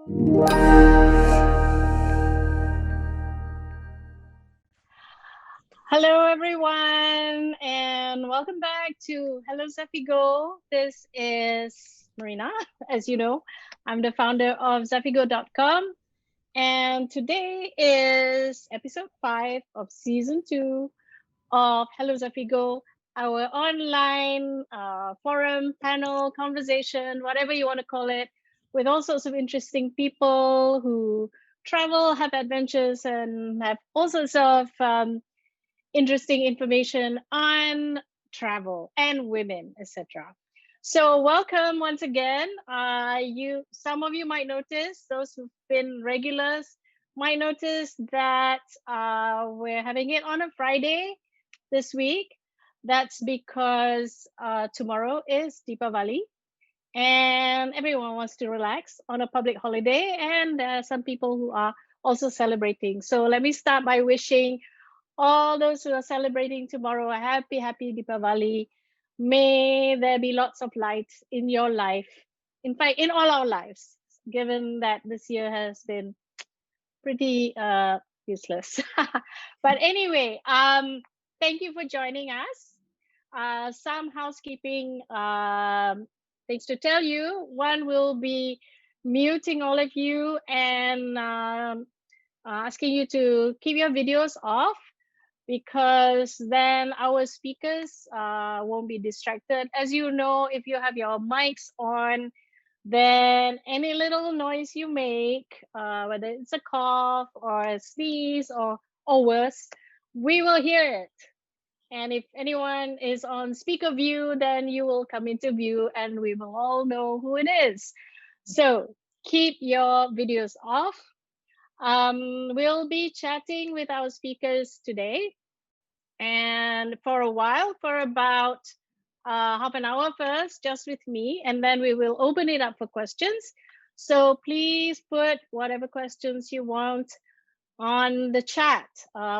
Hello, everyone, and welcome back to Hello Zafigo. This is Marina. As you know, I'm the founder of Zafigo.com, and today is episode 5 of season 2 of Hello Zafigo, our online forum, panel, conversation, whatever you want to call it, with all sorts of interesting people who travel, have adventures, and have all sorts of interesting information on travel and women, etc. So welcome once again. Some of you might notice, those who've been regulars might notice that we're having it on a Friday this week. That's because tomorrow is Deepavali and everyone wants to relax on a public holiday, and there are some people who are also celebrating. So let me start by wishing all those who are celebrating tomorrow a happy Deepavali. May there be lots of light in your life. In fact, in all our lives, given that this year has been pretty useless. But anyway, thank you for joining us. Some housekeeping things to tell you. One will be muting all of you and asking you to keep your videos off, because then our speakers won't be distracted. As you know, if you have your mics on, then any little noise you make, whether it's a cough or a sneeze or worse, we will hear it. And if anyone is on speaker view, then you will come into view and we will all know who it is. So keep your videos off. We'll be chatting with our speakers today, and for a while, for about half an hour first, just with me, and then we will open it up for questions. So please put whatever questions you want on the chat,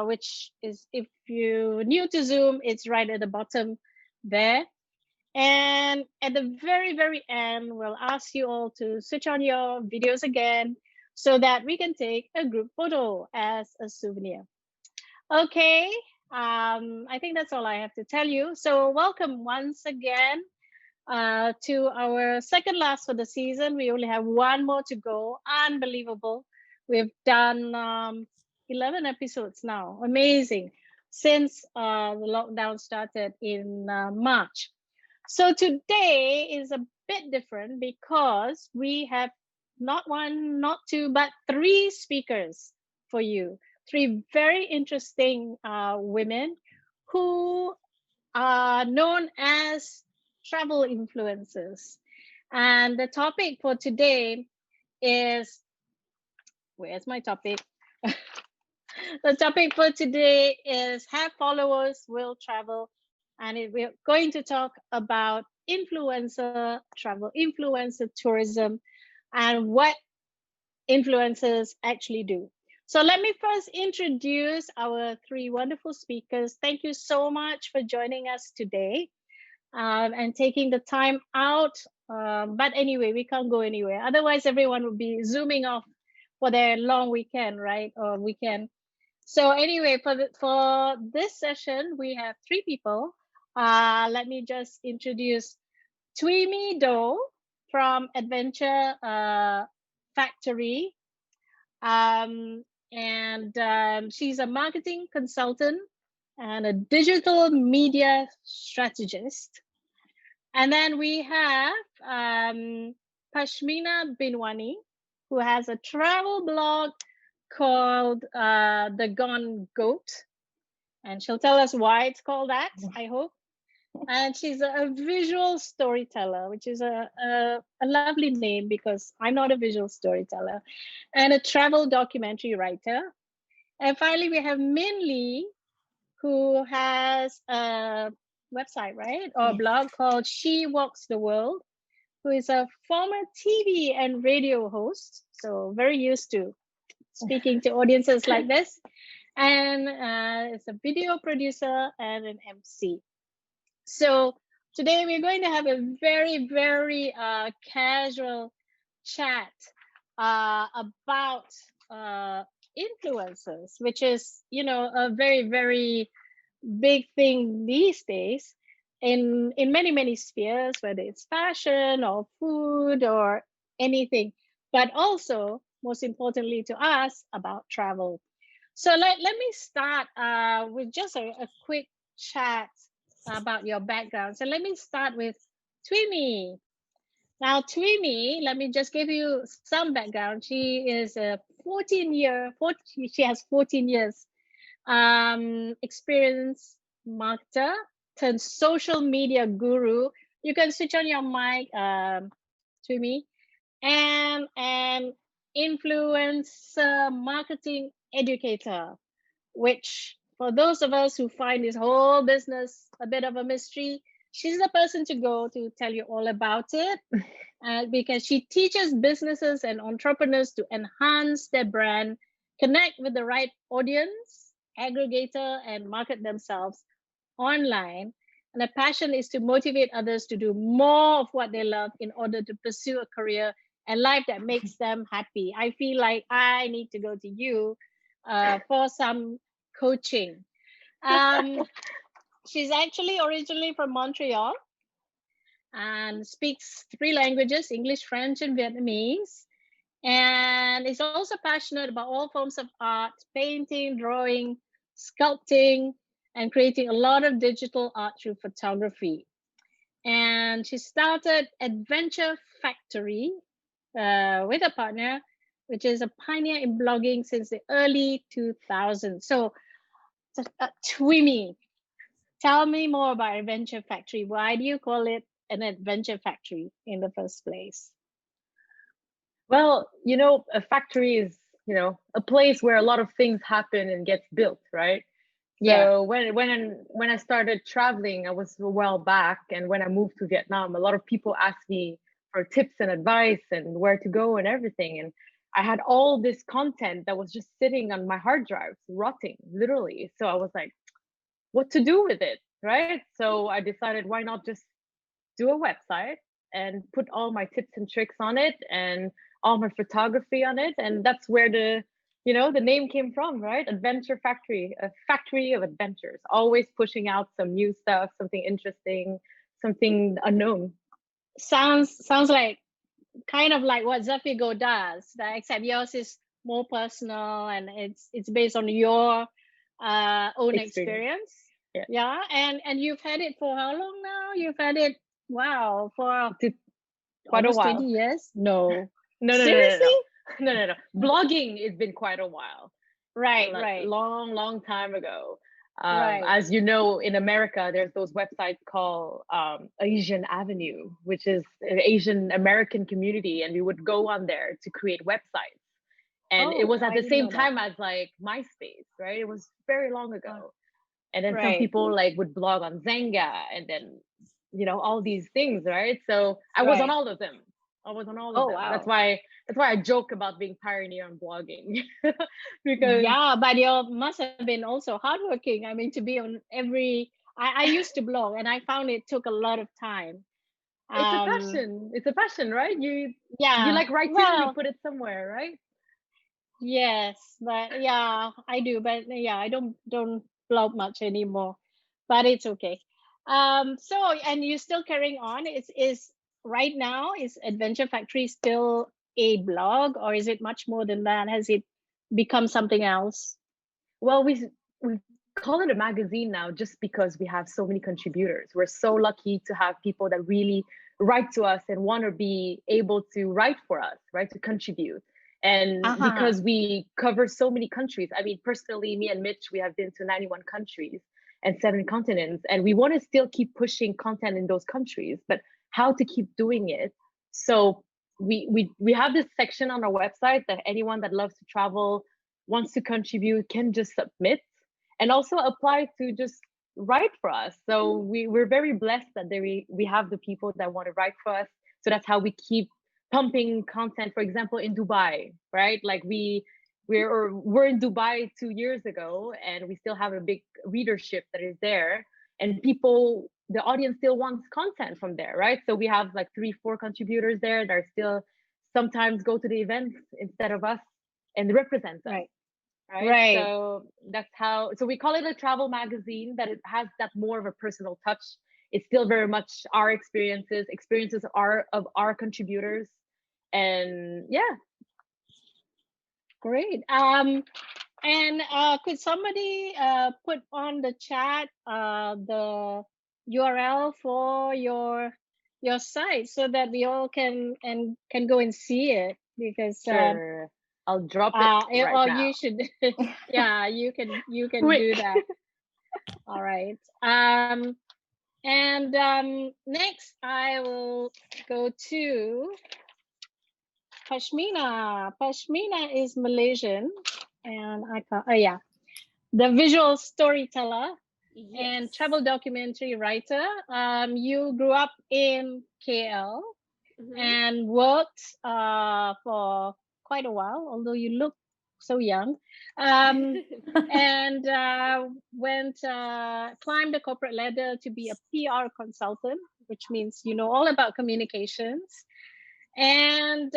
which is, if you're new to Zoom, it's right at the bottom there. And at the very end, we'll ask you all to switch on your videos again so that we can take a group photo as a souvenir. Okay, I think that's all I have to tell you. So welcome once again to our second last for the season. We only have one more to go. Unbelievable. We've done 11 episodes now. Amazing. Since the lockdown started in March. So today is a bit different because we have not one, not two, but 3 speakers for you. 3 very interesting women who are known as travel influencers. And the topic for today is, where's my topic? The topic for today is Have Followers Will Travel. And we're going to talk about influencer travel, influencer tourism, and what influencers actually do. So let me first introduce our 3 wonderful speakers. Thank you so much for joining us today and taking the time out. But anyway, we can't go anywhere. Otherwise, everyone would be zooming off for their long weekend, right? Or weekend. So anyway, for this session, we have 3 people. Let me just introduce Tweemy Doe from Adventure Factory. She's a marketing consultant and a digital media strategist. And then we have Pashmina Binwani, who has a travel blog called The Gone Goat. And she'll tell us why it's called that, I hope. And she's a visual storyteller, which is a lovely name because I'm not a visual storyteller, and a travel documentary writer. And finally, we have Min Lee, who has a website, right? Or a blog called She Walks the World, who is a former TV and radio host. So very used to speaking to audiences like this. And is a video producer and an MC. So today we're going to have a very casual chat about influencers, which is, a very, very big thing these days in many, many spheres, whether it's fashion or food or anything, but also most importantly to us about travel. So let me start with just a quick chat about your background. So let me start with Twimi. Now, Twimi, let me just give you some background. She is a 14, she has 14 years experienced marketer turned social media guru. You can switch on your mic, Twimi, and an influencer marketing educator, which for those of us who find this whole business a bit of a mystery, she's the person to go to tell you all about it. Because she teaches businesses and entrepreneurs to enhance their brand, connect with the right audience, aggregator, and market themselves online. And the passion is to motivate others to do more of what they love in order to pursue a career and life that makes them happy. I feel like I need to go to you for some coaching. Um, she's actually originally from Montreal and speaks three languages: English, French, and Vietnamese. And is also passionate about all forms of art, painting, drawing, sculpting, and creating a lot of digital art through photography. And she started Adventure Factory with a partner, which is a pioneer in blogging since the early 2000s. So, Twimi, tell me more about Adventure Factory. Why do you call it an adventure factory in the first place? Well, a factory is, a place where a lot of things happen and gets built, right? Yeah. So when I started traveling, I was a while back, and when I moved to Vietnam, a lot of people asked me for tips and advice and where to go and everything. And I had all this content that was just sitting on my hard drives, rotting, literally. So I was like, what to do with it, right? So I decided, why not just do a website and put all my tips and tricks on it and all my photography on it. And that's where the name came from, right? Adventure Factory, a factory of adventures, always pushing out some new stuff, something interesting, something unknown. Sounds like kind of like what Zafigo does, except yours is more personal and it's based on your own Experience. experience. Yeah. Yeah, and you've had it for how long now? You've had it, wow, for It's quite a almost 20 while. years? No. No, no, no, no, Seriously? no. No, no, no. Blogging has been quite a while. Right, right, Long, long time ago. right. As you know, in America, there's those websites called Asian Avenue, which is an Asian American community, and we would go on there to create websites. And it Oh, was at I the didn't same know that. time as like MySpace, right? It was very long Uh, ago. And then some right, people like would blog on Zanga, and then all these things, right? So I was on right. all of them. I was on all of Oh, them. That's wow. why I joke about being pioneer on blogging. Because Yeah, but you must have been also hardworking. I mean, to be on every, I used to blog and I found it took a lot of time. it's a Um, passion. It's a passion, right? You yeah, like writing, you well, put it somewhere, right? yes, but yeah, I do, but yeah, I don't blog much anymore, but it's okay. So and you're still carrying on. Is right now is Adventure Factory still a blog or is it much more than that? Has it become something else? Well, we call it a magazine now just because we have so many contributors. We're so lucky to have people that really write to us and want to be able to write for us, right? To contribute. And Uh-huh. because we cover so many countries, I mean, personally, me and Mitch, we have been to 91 countries and 7 continents, and we want to still keep pushing content in those countries, but how to keep doing it. So we have this section on our website that anyone that loves to travel, wants to contribute, can just submit and also apply to just write for us. So we're very blessed that we have the people that want to write for us. So that's how we keep pumping content. For example, in Dubai, right? Like we're in Dubai 2 years ago, and we still have a big readership that is there, and the audience still wants content from there, right? So we have like 3 4 contributors there that are still sometimes go to the events instead of us and represent us. Right. Right. Right. So that's how, so we call it a travel magazine, that it has that more of a personal touch. It's still very much our experiences are of our contributors. And yeah. Great. And could somebody put on the chat the URL for your site so that we all can go and see it, because Sure. I'll drop it right or now. you should yeah, you can Quick. do that. All right. And next I will go to Pashmina. Pashmina is Malaysian, and I can't, oh yeah, the visual storyteller and Yes. travel documentary writer. You grew up in KL and worked for quite a while, although you look so young. And went climbed the corporate ladder to be a PR consultant, which means you know all about communications. And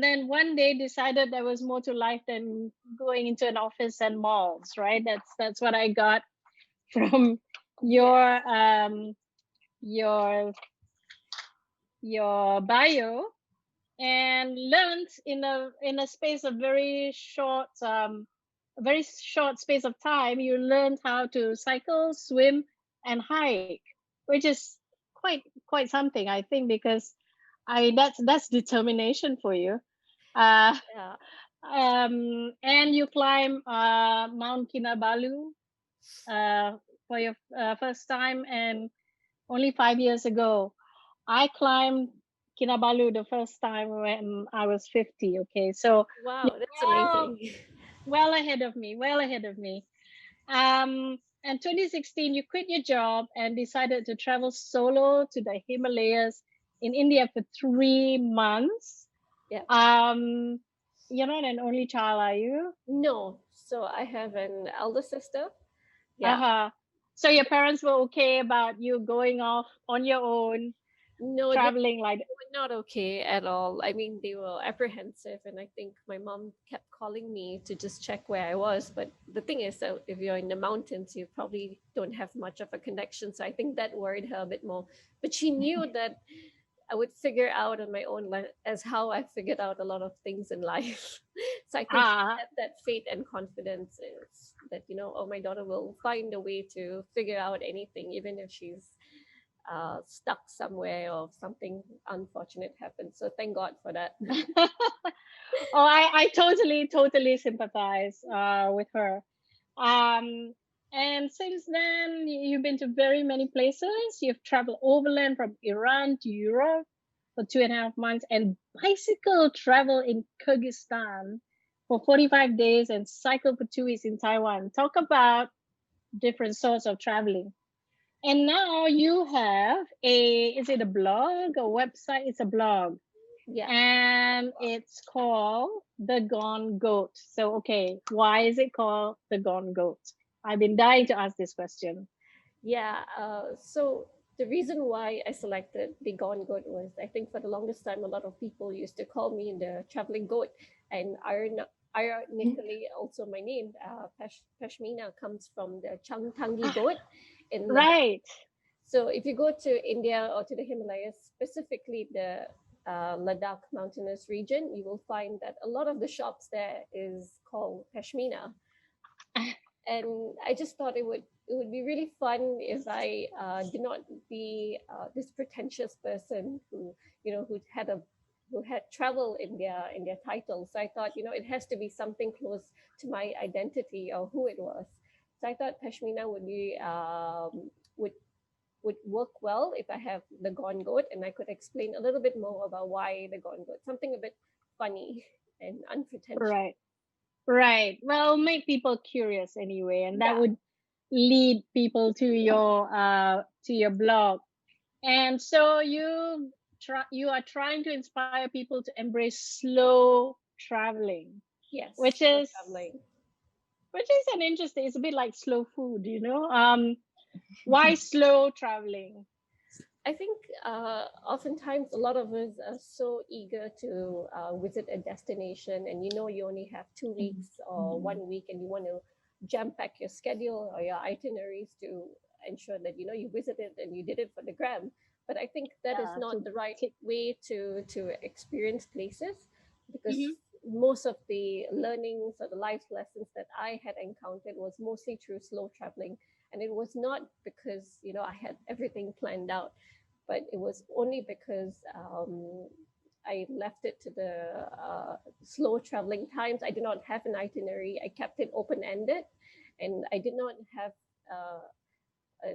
then one day decided there was more to life than going into an office and malls, right? That's what I got from your your bio, and learned in a space of a very short space of time. You learned how to cycle, swim, and hike, which is quite something, I think, because that's determination for you. uh Yeah. and you climb Mount Kinabalu for your first time, and only 5 years ago I climbed Kinabalu the first time when I was 50. Okay, so Wow, you're that's amazing. well ahead of me, well ahead of me. And 2016, you quit your job and decided to travel solo to the Himalayas in India for 3 months. Yeah. You're not an only child, are you? No, so I have an elder sister. Yeah. Uh-huh. So your parents were okay about you going off on your own, No, traveling like they were not okay at all. I mean, they were apprehensive, and I think my mom kept calling me to just check where I was. But the thing is, that if you're in the mountains, you probably don't have much of a connection. So I think that worried her a bit more. But she knew that I would figure out on my own, as how I figured out a lot of things in life. So I think she ah had that faith and confidence is that, oh, my daughter will find a way to figure out anything, even if she's stuck somewhere or something unfortunate happens. So thank God for that. oh, I totally sympathize with her. Um, and since then, you've been to very many places. You've traveled overland from Iran to Europe for 2.5 months, and bicycle travel in Kyrgyzstan for 45 days, and cycle for 2 weeks in Taiwan. Talk about different sorts of traveling. And now you have is it a blog, a website? It's a blog, Yeah. and it's called The Gone Goat. So, okay, why is it called The Gone Goat? I've been dying to ask this question. Yeah. So the reason why I selected the Gone Goat was, I think for the longest time, a lot of people used to call me the traveling goat. And ironically, also my name, Pashmina, comes from the Changtangi goat in Ladakh. Right. So if you go to India or to the Himalayas, specifically the Ladakh mountainous region, you will find that a lot of the shops there is called Pashmina. And I just thought it would be really fun if I did not be this pretentious person who had travel in their title. So I thought, it has to be something close to my identity or who it was. So I thought Pashmina would work well if I have the Gone Goat, and I could explain a little bit more about why the Gone Goat, something a bit funny and unpretentious. Right. Right. Well, make people curious anyway, and that Yeah. would lead people to your blog. And so you are trying to inspire people to embrace slow traveling, Yes. which slow is traveling. an interesting. It's a bit like slow food. Why slow traveling? I think oftentimes a lot of us are so eager to visit a destination, and you only have 2 weeks or 1 week, and you want to jam pack your schedule or your itineraries to ensure that you visited and you did it for the gram. But I think that is Yeah, not to the right take. way to experience places, because Mhm. most of the learnings or the life lessons that I had encountered was mostly through slow traveling. And it was not because I had everything planned out, but it was only because I left it to the slow traveling times. I did not have an itinerary. I kept it open ended, and I did not have a, a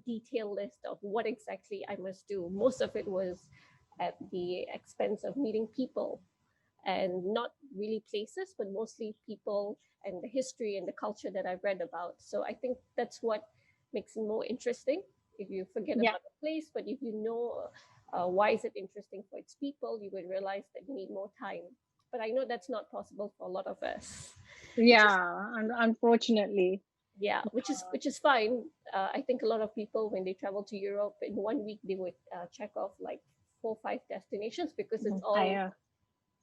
detailed list of what exactly I must do. Most of it was at the expense of meeting people, and not really places, but mostly people and the history and the culture that I've read about. So I think that's what makes it more interesting. If you forget Yeah. about the place, but if you know why is it interesting for its people, you would realize that you need more time. But I know that's not possible for a lot of us, which is Yeah, unfortunately. yeah, which is fine. I think a lot of people when they travel to Europe in 1 week they would check off like 4 or 5 destinations because it's all I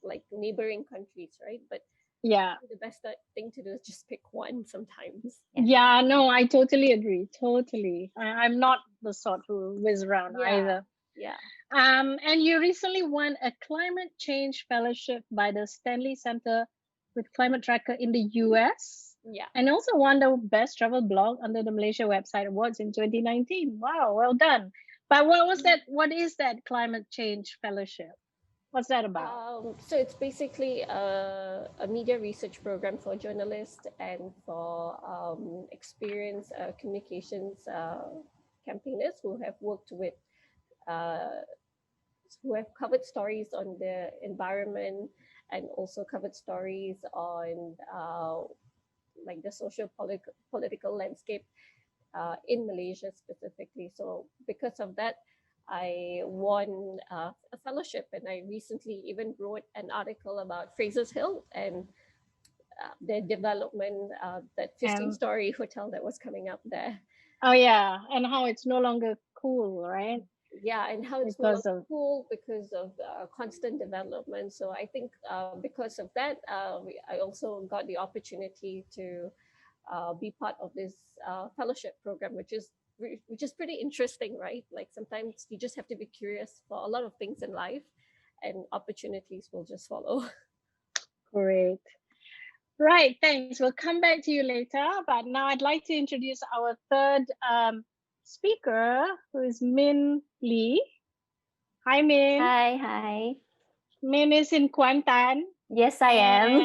like neighboring countries, right? But Yeah. the best thing to do is just pick one sometimes. Yeah. Yeah, no, I totally agree. Totally. I'm not the sort who whiz around Yeah, either. yeah. And you recently won a climate change fellowship by the Stanley Center with Climate Tracker in the US, Yeah. and also won the best travel blog under the Malaysia Website Awards in 2019. Wow, well done. But what was that? What is that climate change fellowship? What's that about? So it's basically a media research program for journalists and for experienced communications campaigners who have worked with, uh, who have covered stories on the environment and also covered stories on like the political landscape in Malaysia specifically. So because of that, I won a fellowship, and I recently even wrote an article about Fraser's Hill and the development, that And 15-story hotel that was coming up there. oh yeah, and how it's no longer cool, right? Yeah, and how it's no Because longer of cool because of constant development. So I think because of that, I also got the opportunity to be part of this fellowship program, which is pretty interesting, right? Like sometimes you just have to be curious for a lot of things in life, and opportunities will just follow. great. Right, thanks. We'll come back to you later. But now I'd like to introduce our third speaker, who is Min Lee. Hi, Min. Hi, hi. Min is in Kuantan Yes, I am.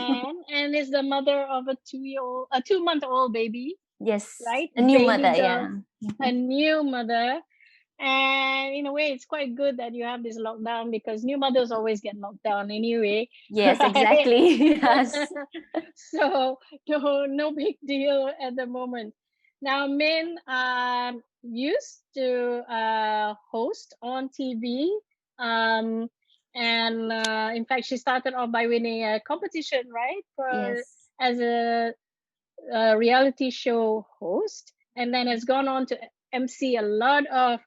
and is the mother of a 2-month-old baby, Yes, right? a new Baby mother. girl, Yeah. a new mother. And in a way, it's quite good that you have this lockdown because new mothers always get locked down anyway, Yes, right? exactly. Yes. So no big deal at the moment. Now, Min used to host on TV, um, and in fact, she started off by winning a competition, right, for Yes. as a reality show host, and then has gone on to MC a lot of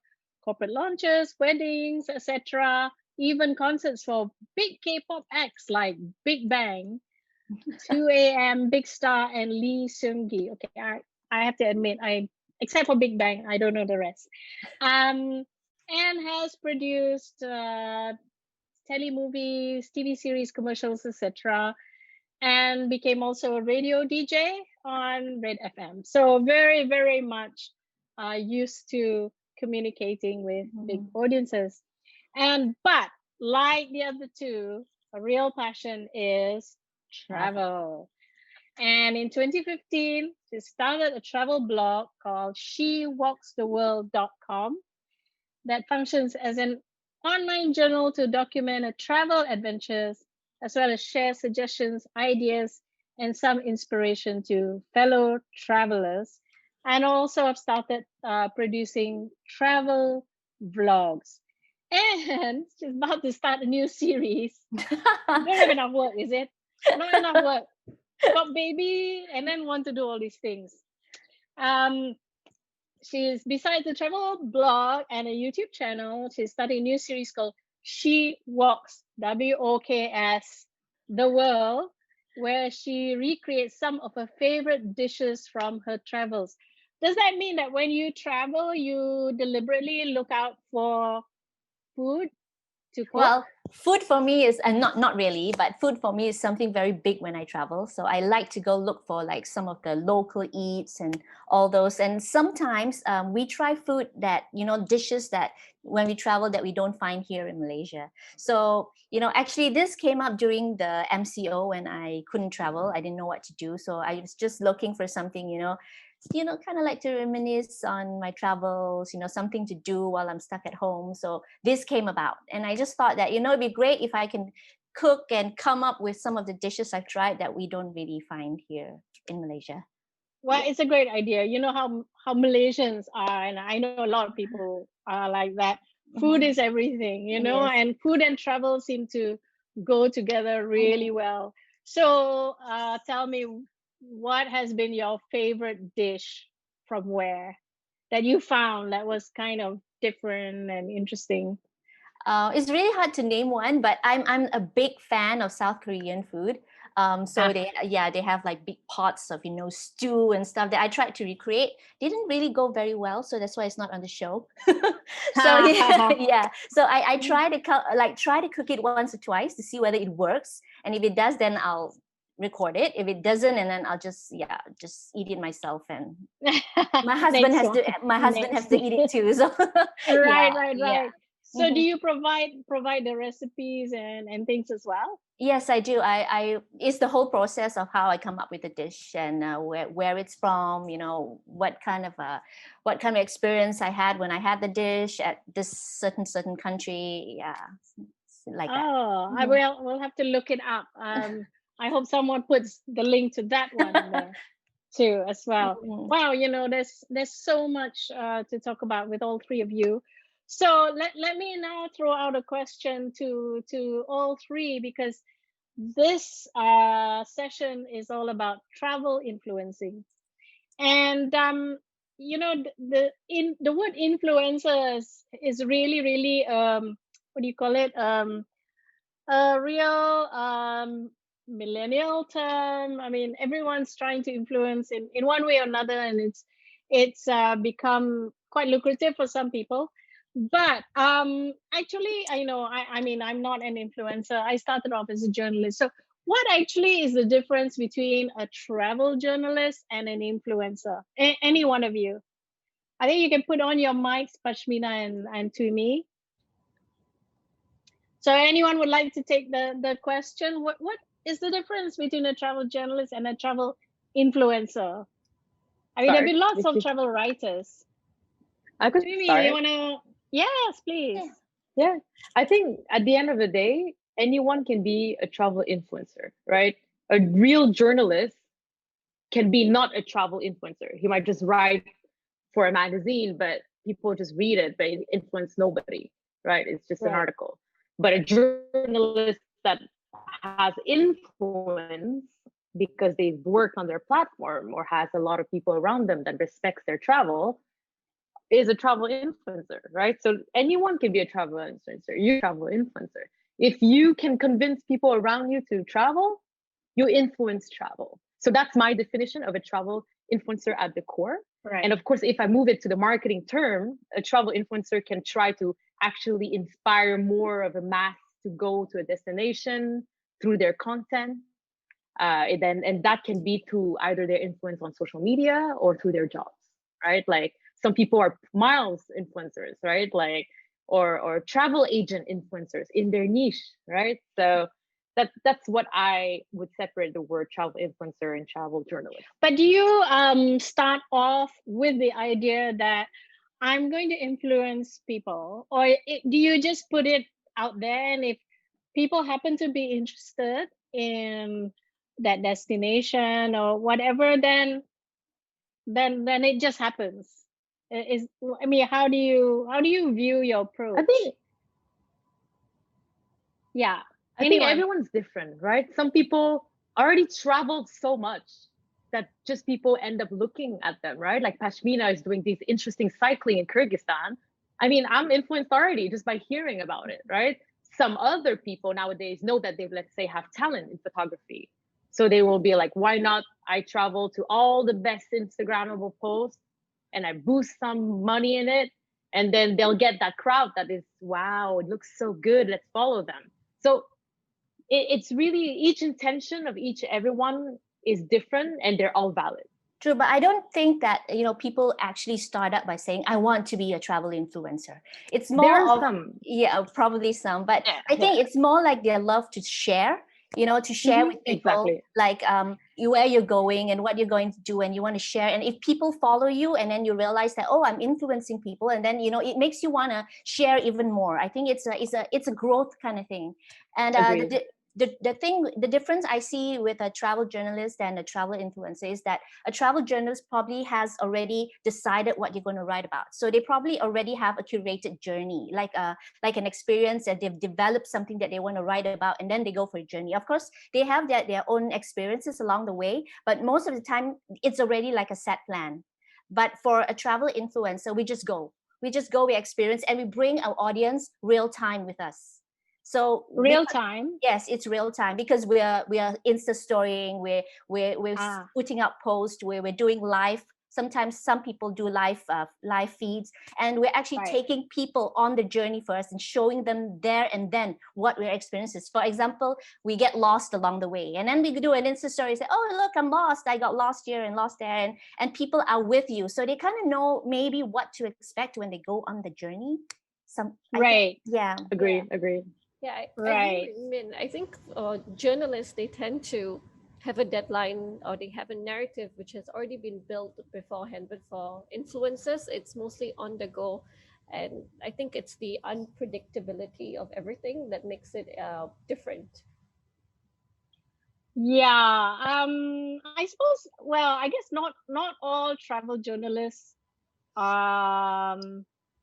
corporate launches, weddings, etc., even concerts for big K-pop acts like Big Bang, 2 a.m., Big Star, and Lee Seung-gi. Okay, I have to admit, except for Big Bang, I don't know the rest. And has produced telemovies, TV series, commercials, etc., and became also a radio DJ on Red FM. So very, very much used to communicating with big Mhm. audiences. But like the other two, a real passion is Travel. travel. And in 2015, she started a travel blog called shewalkstheworld.com that functions as an online journal to document her travel adventures as well as share suggestions, ideas, and some inspiration to fellow travelers. And also, I've started producing travel vlogs. And she's about to start a new series. Don't have enough work, is it? Not enough work. Got baby, and then want to do all these things. Um, she's besides a travel blog and a YouTube channel, she's starting a new series called She Walks, WOKS, the world, where she recreates some of her favorite dishes from her travels. Does that mean that when you travel, you deliberately look out for food to cook? Well, food for me is, and not really, but food for me is something very big when I travel. So I like to go look for like some of the local eats and all those. And sometimes we try food that, dishes that when we travel that we don't find here in Malaysia. So, actually this came up during the MCO when I couldn't travel. I didn't know what to do. So I was just looking for something, kind of like to reminisce on my travels, something to do while I'm stuck at home. So this came about. And I just thought that, it'd be great if I can cook and come up with some of the dishes I've tried that we don't really find here in Malaysia. Well, it's a great idea. You know how Malaysians are, and I know a lot of people are like that. Food is everything, Yes. and food and travel seem to go together really well. So, tell me, what has been your favorite dish from where that you found that was kind of different and interesting? It's really hard to name one, but I'm a big fan of South Korean food. So Ah. they have like big pots of stew and stuff that I tried to recreate. Didn't really go very well, so that's why it's not on the show. So yeah. So I try to try to cook it once or twice to see whether it works, and if it does, then I'll record it. If it doesn't, and then I'll just eat it myself, and my husband Next has one. to eat it too. So Right, yeah, right, yeah. right. So do Mhm. you provide the recipes and things as well? Yes, I do. It's the whole process of how I come up with the dish and where it's from. What kind of experience I had when I had the dish at this certain country. Yeah, like that. Oh, I Mhm. will. We'll have to look it up. I hope someone puts the link to that one there too as well. Mhm. Wow, there's so much to talk about with all three of you. So let me now throw out a question to all three, because this session is all about travel influencing. And the word influencers is really really what do you call it, a real millennial term. I mean, everyone's trying to influence in one way or another, and it's become quite lucrative for some people. But actually, I mean, I'm not an influencer. I started off as a journalist. So what actually is the difference between a travel journalist and an influencer? Any one of you? I think you can put on your mics, Pashmina and Tumi. So anyone would like to take the question? What is the difference between a travel journalist and a travel influencer? I mean, there've Start. been lots If of you, travel writers. I could Maybe you start. wanna? Yes, please. Yeah. Yeah. I think at the end of the day, anyone can be a travel influencer, right? A real journalist can be not a travel influencer. He might just write for a magazine, but people just read it, but it influence nobody, right? It's just an Right. article. But a journalist that has influence because they've worked on their platform or has a lot of people around them that respects their travel is a travel influencer, right? So anyone can be a travel influencer. You travel influencer. If you can convince people around you to travel, you influence travel. So that's my definition of a travel influencer at the core. Right. And of course, if I move it to the marketing term, a travel influencer can try to actually inspire more of a mass to go to a destination through their content. And that can be through either their influence on social media or through their jobs, right? Like some people are miles influencers, right? Like or travel agent influencers in their niche, right? So that's what I would separate the word travel influencer and travel journalist. But do you start off with the idea that I'm going to influence people, or do you just put it out there, and if people happen to be interested in that destination or whatever, then it just happens? Is I mean, how do you view your I approach? think Yeah, I think anyone. everyone's different, right? Some people already traveled so much that just people end up looking at them, right? Like Pashmina is doing these interesting cycling in Kyrgyzstan. I mean, I'm influenced already just by hearing about it, right? Some other people nowadays know that they, let's say, have talent in photography. So they will be like, why not? I travel to all the best Instagrammable posts and I boost some money in it. And then they'll get that crowd that is, wow, it looks so good. Let's follow them. So it's really each intention of everyone is different and they're all valid. True, but I don't think that people actually start up by saying, "I want to be a travel influencer." It's more There are of some. yeah, probably some, but Yeah, I think it's more like their love to share. To share with people, exactly. like where you're going and what you're going to do, and you want to share. And if people follow you, and then you realize that, oh, I'm influencing people, and then it makes you want to share even more. I think it's a growth kind of thing. And Agreed. the difference I see with a travel journalist and a travel influencer is that a travel journalist probably has already decided what you're going to write about. So they probably already have a curated journey, like an experience that they've developed something that they want to write about, and then they go for a journey. Of course, they have their own experiences along the way, but most of the time it's already like a set plan. But for a travel influencer, we just go, we experience, and we bring our audience real time with us. So Real time. yes, it's real time because we are Insta storying, we're putting up posts, we're doing live. Sometimes some people do live feeds, and we're actually taking people on the journey first and showing them there and then what we're experiencing. For example, we get lost along the way, and then we do an Insta story, say, "Oh, look, I'm lost. I got lost here and lost there," and people are with you, so they kind of know maybe what to expect when they go on the journey. Right. Agreed. Yeah, I Right. agree with Min. I think journalists, they tend to have a deadline, or they have a narrative which has already been built beforehand. But for influencers, it's mostly on the go. And I think it's the unpredictability of everything that makes it different. Yeah. I suppose, well, I guess not all travel journalists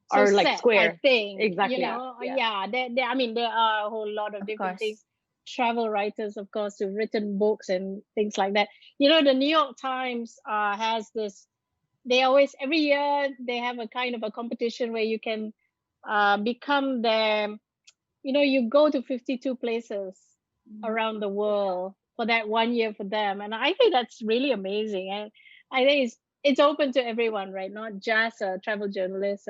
so Are like set, square. I think. Exactly. I mean, there are a whole lot of different things. Travel writers, of course, who've written books and things like that. The New York Times has this. They always, every year they have a kind of a competition where you can become their. You go to 52 places around the world for that 1 year for them, and I think that's really amazing. And I think it's open to everyone, right? Not just a travel journalist,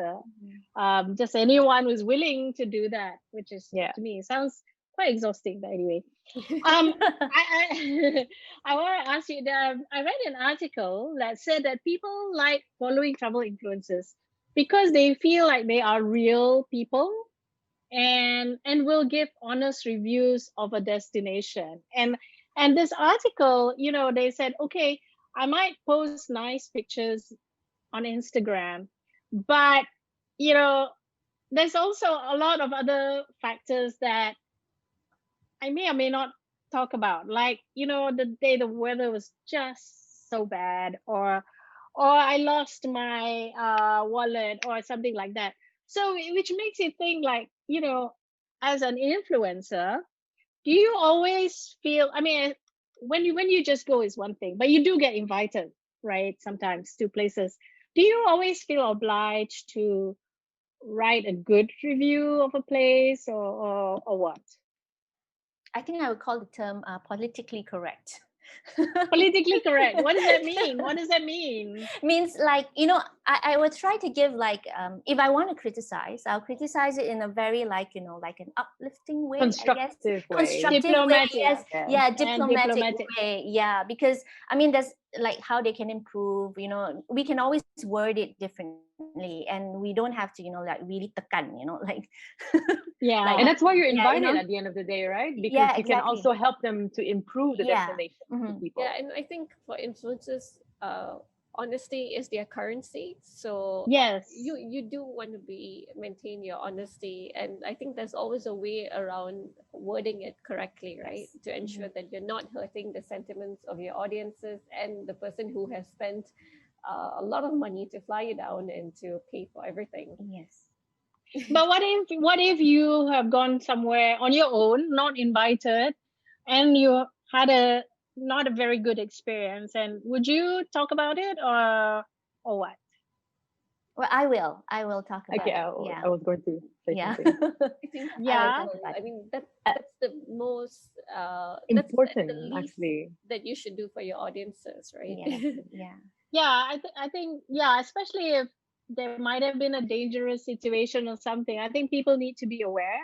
just anyone who's willing to do that, which is to me sounds quite exhausting. But anyway, I want to ask you that I read an article that said that people like following travel influencers because they feel like they are real people and will give honest reviews of a destination. And this article, they said, okay, I might post nice pictures on Instagram, but there's also a lot of other factors that I may or may not talk about, like the day the weather was just so bad, or I lost my wallet or something like that. So which makes you think, like, as an influencer, do you always feel, I mean, when you just go is one thing, but you do get invited, right, sometimes to places. Do you always feel obliged to write a good review of a place, or what? I think I would call the term politically correct. Politically correct. What does that mean? What does that mean? Means, like, I would try to give, like, if I want to criticize, I'll criticize it in a very, like, like an uplifting way, Constructive way. Constructive Diplomatic. way, yes. Yeah, diplomatic way. Yeah, because I mean, there's like how they can improve. We can always word it differently, and we don't have to, like, really tekan, like. Yeah. Like, and that's why you're invited at the end of the day, right? Because you can also help them to improve the destination to people. Yeah, and I think for influencers, honesty is their currency. So yes, you do want to maintain your honesty, and I think there's always a way around wording it correctly, right? To ensure that you're not hurting the sentiments of your audiences and the person who has spent a lot of money to fly you down and to pay for everything. Yes. But what if you have gone somewhere on your own, not invited, and you had a not a very good experience. And would you talk about it or what? Well, I will talk about Okay, it. Yeah. I was going to say Yeah. something. I think I will Yeah. talk about I it. mean Uh, that's the most that's the Important, least actually. that you should do for your audiences, right? Yes. Yeah. Yeah, I think, yeah, especially if there might have been a dangerous situation or something. I think people need to be aware.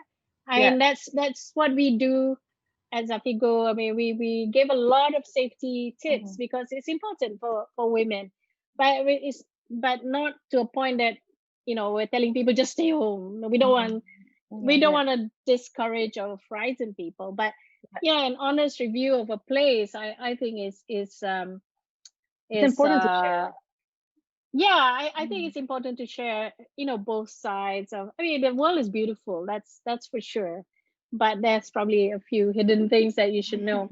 I Yeah, mean, that's what we do at Zafigo. I mean, we give a lot of safety tips Mhm. because it's important for women, but but not to a point that, we're telling people just stay home. We don't Mhm. want we Yeah. don't yeah, want to discourage or frighten people, but yeah. yeah, an honest review of a place, I think It's is important to share. yeah, I think Mhm. it's important to share, both sides of. I mean, the world is beautiful, that's for sure, but there's probably a few hidden things that you should know.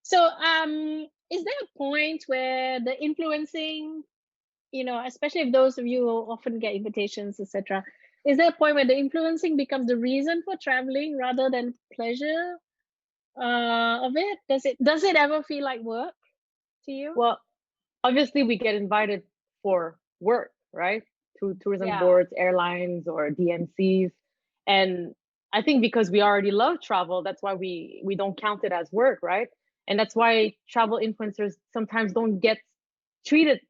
So, is there a point where the influencing, especially if those of you who often get invitations, etc., is there a point where the influencing becomes the reason for traveling rather than pleasure of it? Does it ever feel like work to you? Well, obviously we get invited for work, right? To tourism Yeah, boards, airlines, or DMCs. And I think because we already love travel, that's why we don't count it as work, right? And that's why travel influencers sometimes don't get treated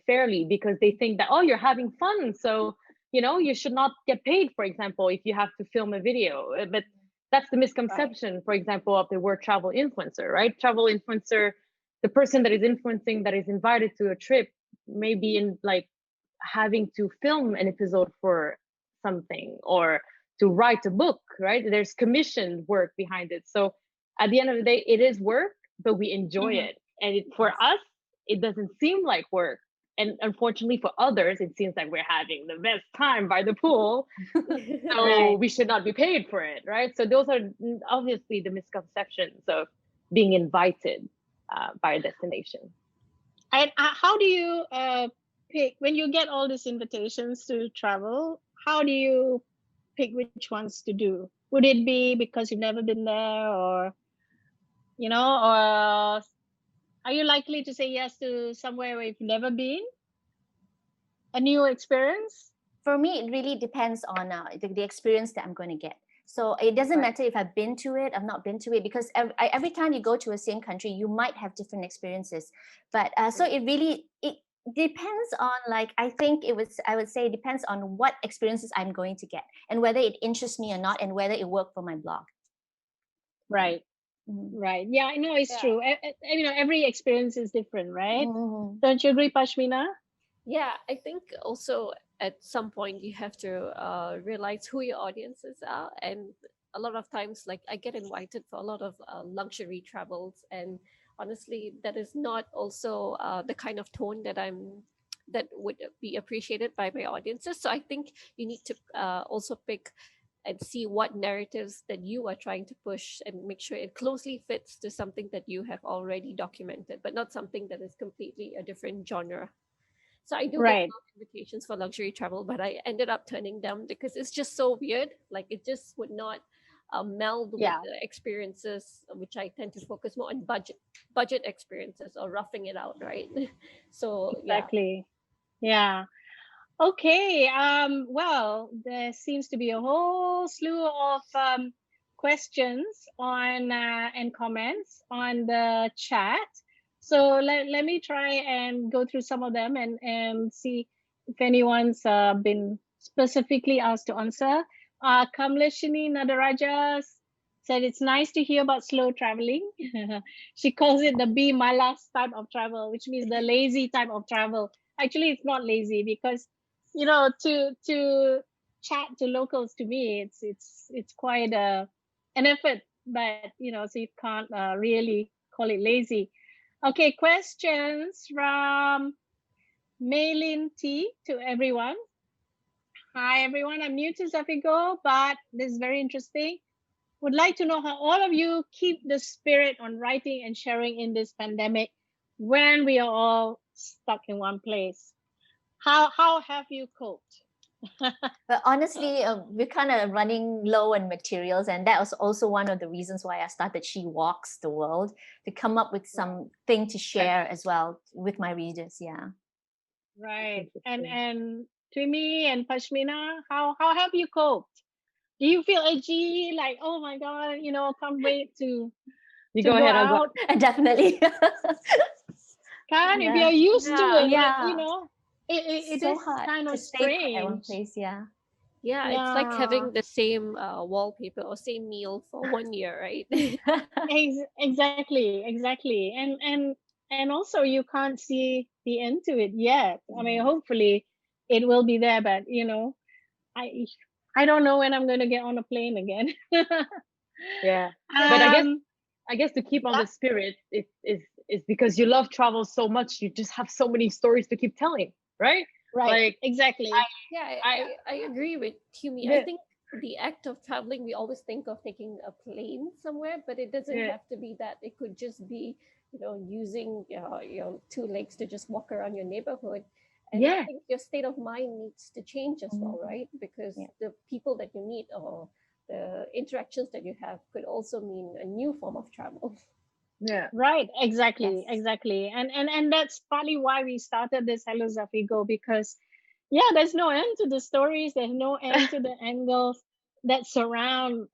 fairly, because they think that, oh, you're having fun, so you should not get paid, for example, if you have to film a video. But that's the right. misconception, for example, of the word travel influencer, right? Travel influencer, the person that is influencing, that is invited to a trip, maybe in like having to film an episode for something, or to write a book, right? There's commissioned work behind it. So at the end of the day, it is work, but we enjoy Mhm. it. And for us, it doesn't seem like work. And unfortunately for others, it seems like we're having the best time by the pool. So Right. we should not be paid for it, right? So those are obviously the misconceptions of being invited by a destination. And how do you pick when you get all these invitations to travel? How do you pick which ones to do? Would it be because you've never been there, or or are you likely to say yes to somewhere where you've never been? A new experience? For me, it really depends on the experience that I'm going to get. So it doesn't Right. matter if I've been to it, I've not been to it, because every time you go to a same country, you might have different experiences. But so it really it depends on, like, I would say it depends on what experiences I'm going to get and whether it interests me or not, and whether it worked for my blog. Yeah. Right. Mhm. Right. Yeah, I know it's Yeah. true. Every experience is different, right? Mhm. Don't you agree, Pashmina? Yeah, I think also at some point you have to realize who your audiences are. And a lot of times, like, I get invited for a lot of luxury travels, and honestly, that is not also the kind of tone that would be appreciated by my audiences. So I think you need to also pick and see what narratives that you are trying to push, and make sure it closely fits to something that you have already documented, but not something that is completely a different genre. So I do get a Right. lot of invitations for luxury travel, but I ended up turning them because it's just so weird. Like, it just would not meld with Yeah, the experiences, which I tend to focus more on budget experiences, or roughing it out, right? So yeah. exactly. Yeah. Okay. Well, there seems to be a whole slew of questions on and comments on the chat. So let me try and go through some of them and see if anyone's been specifically asked to answer. Kamleshini Nadaraja said it's nice to hear about slow traveling. She calls it the be my last type of travel, which means the lazy type of travel. Actually, it's not lazy, because to chat to locals, to me it's quite an effort, but so you can't really call it lazy. Okay, questions from Maylin T to everyone. Hi everyone, I'm new to Zafigo, but this is very interesting. Would like to know how all of you keep the spirit on writing and sharing in this pandemic when we are all stuck in one place. How have you coped? But honestly, we're kind of running low on materials, and that was also one of the reasons why I started She Walks the World, to come up with something to share as well with my readers. Yeah. Right. Interesting. And Twimi and Pashmina, how have you coped? Do you feel edgy? Like, oh my God, can't wait to You to go go ahead, I'll go. out. Definitely. Can if Yeah. you're used to Yeah. it, like, Yeah. it So is hard kind to of stay put at one strange. place. Yeah. Yeah, it's like Yeah. having the same wallpaper or same meal for 1 year, right? Exactly. And also you can't see the end to it yet. I mean, hopefully it will be there, but I I don't know when I'm going to get on a plane again. Yeah. But um I guess to keep on yeah, the spirit, it is because you love travel so much, you just have so many stories to keep telling, right? right. Like Exactly. Yeah, I I agree with Tumi. I yeah, think the act of traveling, we always think of taking a plane somewhere, but it doesn't yeah, have to be that. It could just be, using two legs to just walk around your neighborhood. And I yeah, think your state of mind needs to change as well, Mhm. right? Because Yeah. the people that you meet or the interactions that you have could also mean a new form of travel. yeah. Right, exactly, Yes. exactly. And that's partly why we started this Hello Zafigo, because yeah, there's no end to the stories, there's no end to the angles that surround,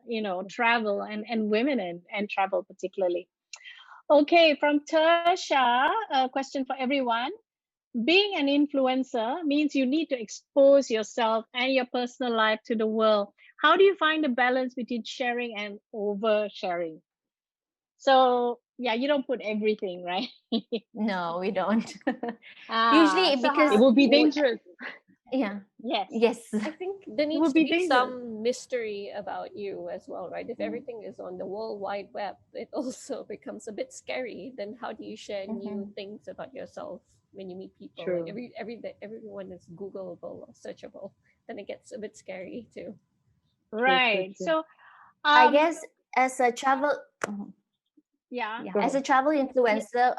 travel and women and travel particularly. Okay, from Tersha, a question for everyone. Being an influencer means you need to expose yourself and your personal life to the world. How do you find the balance between sharing and oversharing? So yeah, you don't put everything, right? No, we don't. Usually So It because will be dangerous. yeah. yes, Yes. I think there It needs will to be be dangerous. some mystery about you as well, right? If Mm, everything is on the World Wide Web, it also becomes a bit scary. Then how do you share new mhm. things about yourself when you meet people? Like True. everyone is Googleable or searchable. Then it gets a bit scary too. True, true, right. true. So I um guess as a travel yeah, yeah, Go as a ahead. travel yeah, influencer,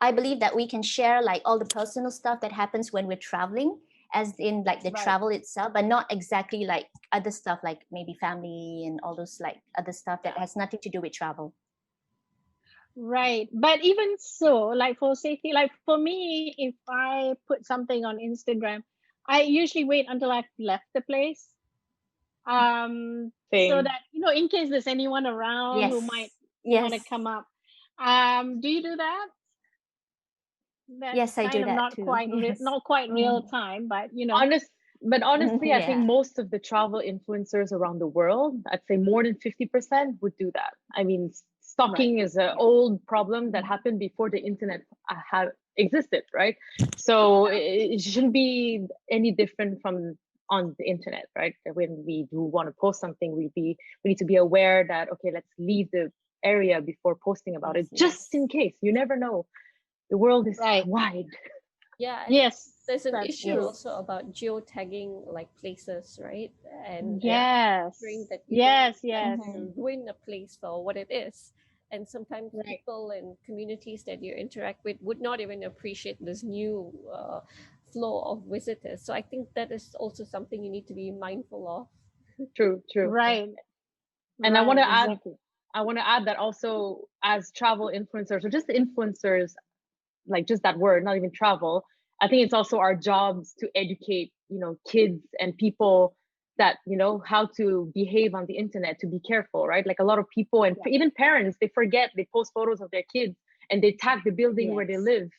I believe that we can share like all the personal stuff that happens when we're traveling, as in like the right, travel itself, but not exactly like other stuff like maybe family and all those like other stuff that has nothing to do with travel. right. But even so, like for safety, like for me, if I put something on Instagram, I usually wait until I've left the place. So Same. that in case there's anyone around who might Yes. want Yes. to come up. Do you do that? That's Yes, I kind do of that not too. quite Yes. not quite real Mhm. time, but Honest, but honestly, I think Yeah. most of the travel influencers around the world, I'd say more than 50% would do that. I mean, right, stalking is an yeah, old problem that happened before the internet had existed, right? So it shouldn't be any different from on the internet, right? When we do want to post something, we need to be aware that okay, let's leave the area before posting about it, Yes. just Yes. in case. You never know. The world is right, wide. Yeah, and yes, there's an that's issue true. Yes. also about geotagging like places, right? And Yeah, ensuring Yes, that you don't yes, like yes, Mhm. ruin a place for what it is. And sometimes right. people and communities that you interact with would not even appreciate this new flow of visitors. So I think that is also something you need to be mindful of. true, true. Right, And right, exactly. I want to add that also as travel influencers or just influencers, like just that word, not even travel. I think it's also our jobs to educate, kids and people that, how to behave on the internet, to be careful, right? Like a lot of people and Yeah, even parents, they forget, they post photos of their kids and they tag the building where they yes, live.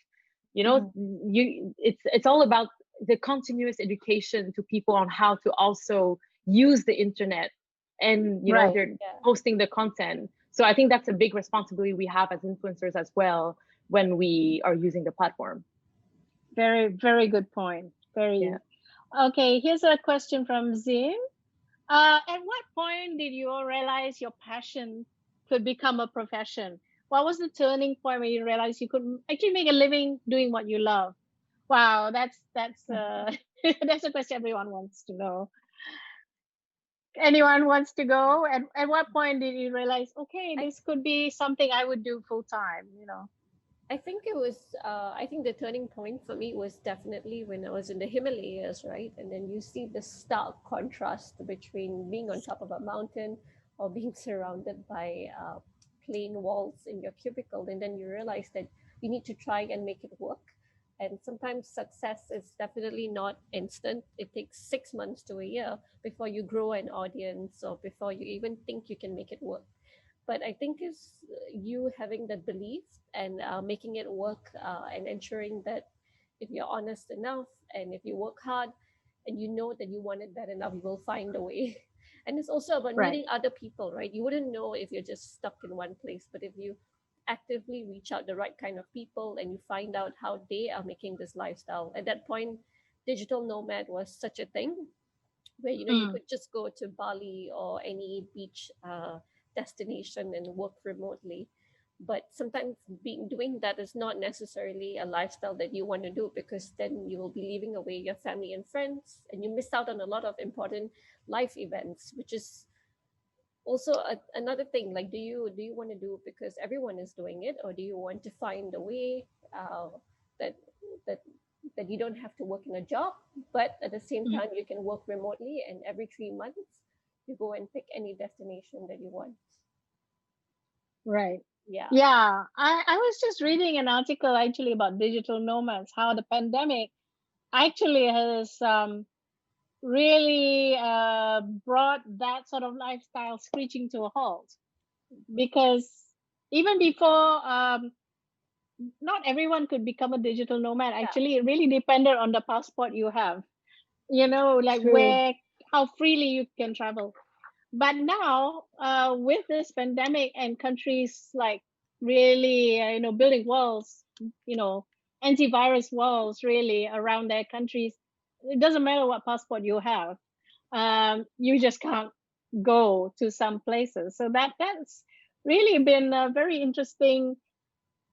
Mhm. It's all about the continuous education to people on how to also use the internet, and right. they're Yeah. posting the content. So I think that's a big responsibility we have as influencers as well when we are using the platform. Very, very good point. Yeah. Very. Okay, here's a question from Zim. At what point did you all realize your passion could become a profession? What was the turning point where you realized you could actually make a living doing what you love? Wow, that's that's a question everyone wants to know. Anyone wants to go? At what point did you realize, okay, I this could be something I would do full time? I I think it was, I think the turning point for me was definitely when I was in the Himalayas, right? And then you see the stark contrast between being on top of a mountain or being surrounded by plain walls in your cubicle. And then you realize that you need to try and make it work. And sometimes success is definitely not instant. It takes 6 months to a year before you grow an audience or before you even think you can make it work. But I think is you having that belief and making it work and ensuring that if you're honest enough and if you work hard and you know that you want it bad enough, you will find a way. And it's also about Right. meeting other people, right? You wouldn't know if you're just stuck in one place, but if you actively reach out the right kind of people and you find out how they are making this lifestyle, at that point, digital nomad was such a thing where you Mm. could just go to Bali or any beach destination and work remotely. But sometimes doing that is not necessarily a lifestyle that you want to do, because then you will be leaving away your family and friends and you miss out on a lot of important life events, which is also another thing. Like, do you want to do it because everyone is doing it, or do you want to find a way that that that you don't have to work in a job, but at the same Mhm. time you can work remotely, and every 3 months you go and pick any destination that you want. Right. Yeah. Yeah, I was just reading an article actually about digital nomads, how the pandemic actually has really brought that sort of lifestyle screeching to a halt. Because even before, not everyone could become a digital nomad. Yeah. Actually, it really depended on the passport you have, like True. how freely you can travel. But now, with this pandemic and countries like really, building walls, you know, antivirus walls really around their countries, it doesn't matter what passport you have. You just can't go to some places. So that's really been a very interesting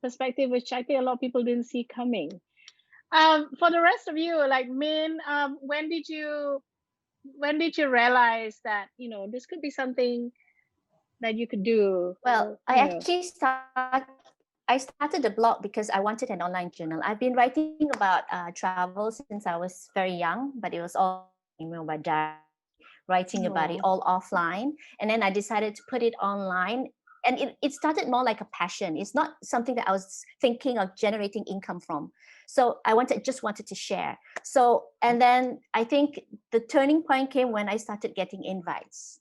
perspective, which I think a lot of people didn't see coming. For the rest of you, like Min, when did you realize that this could be something that you could do? Well, I started the blog because I wanted an online journal. I've been writing about travel since I was very young, but it was all by diary, writing about it Oh, all offline. And then I decided to put it online. And it started more like a passion. It's not something that I was thinking of generating income from. So I just wanted to share. So, and then I think the turning point came when I started getting invites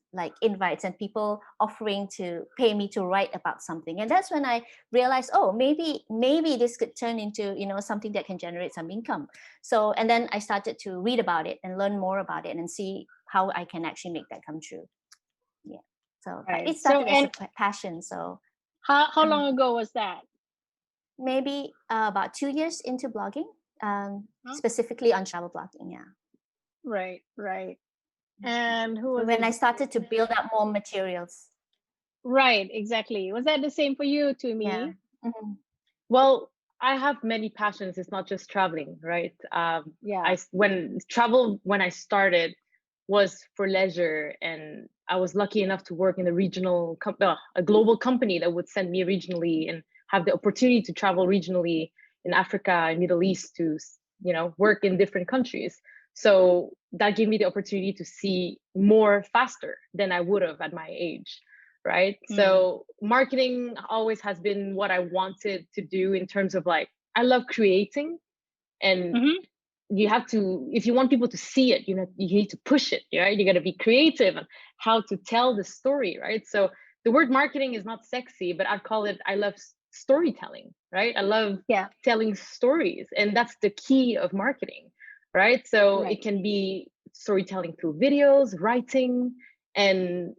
and people offering to pay me to write about something. And that's when I realized, oh, maybe this could turn into something that can generate some income. So, and then I started to read about it and learn more about it and see how I can actually make that come true. Yeah. So but right. it So, started as a and passion. So how um, long ago was that? maybe about 2 years into blogging, Huh? specifically on travel blogging. Yeah. Right, right. And who was When it? I started to build up more materials. Right, exactly. Was that the same for you, to Yeah. me? Mhm. Well, I have many passions. It's not just traveling, right? Yeah. When I started was for leisure, and I was lucky enough to work in a global company that would send me regionally and have the opportunity to travel regionally in Africa and Middle East to work in different countries. So that gave me the opportunity to see more faster than I would have at my age, right? Mm. So marketing always has been what I wanted to do in terms of like, I love creating, and Mm-hmm. you have to, if you want people to see it, you need to push it, right? You got to be creative and how to tell the story, right? So the word marketing is not sexy, but I'd call it, I love storytelling, right? I love Yeah. telling stories, and that's the key of marketing, right? So Right. it can be storytelling through videos, writing, and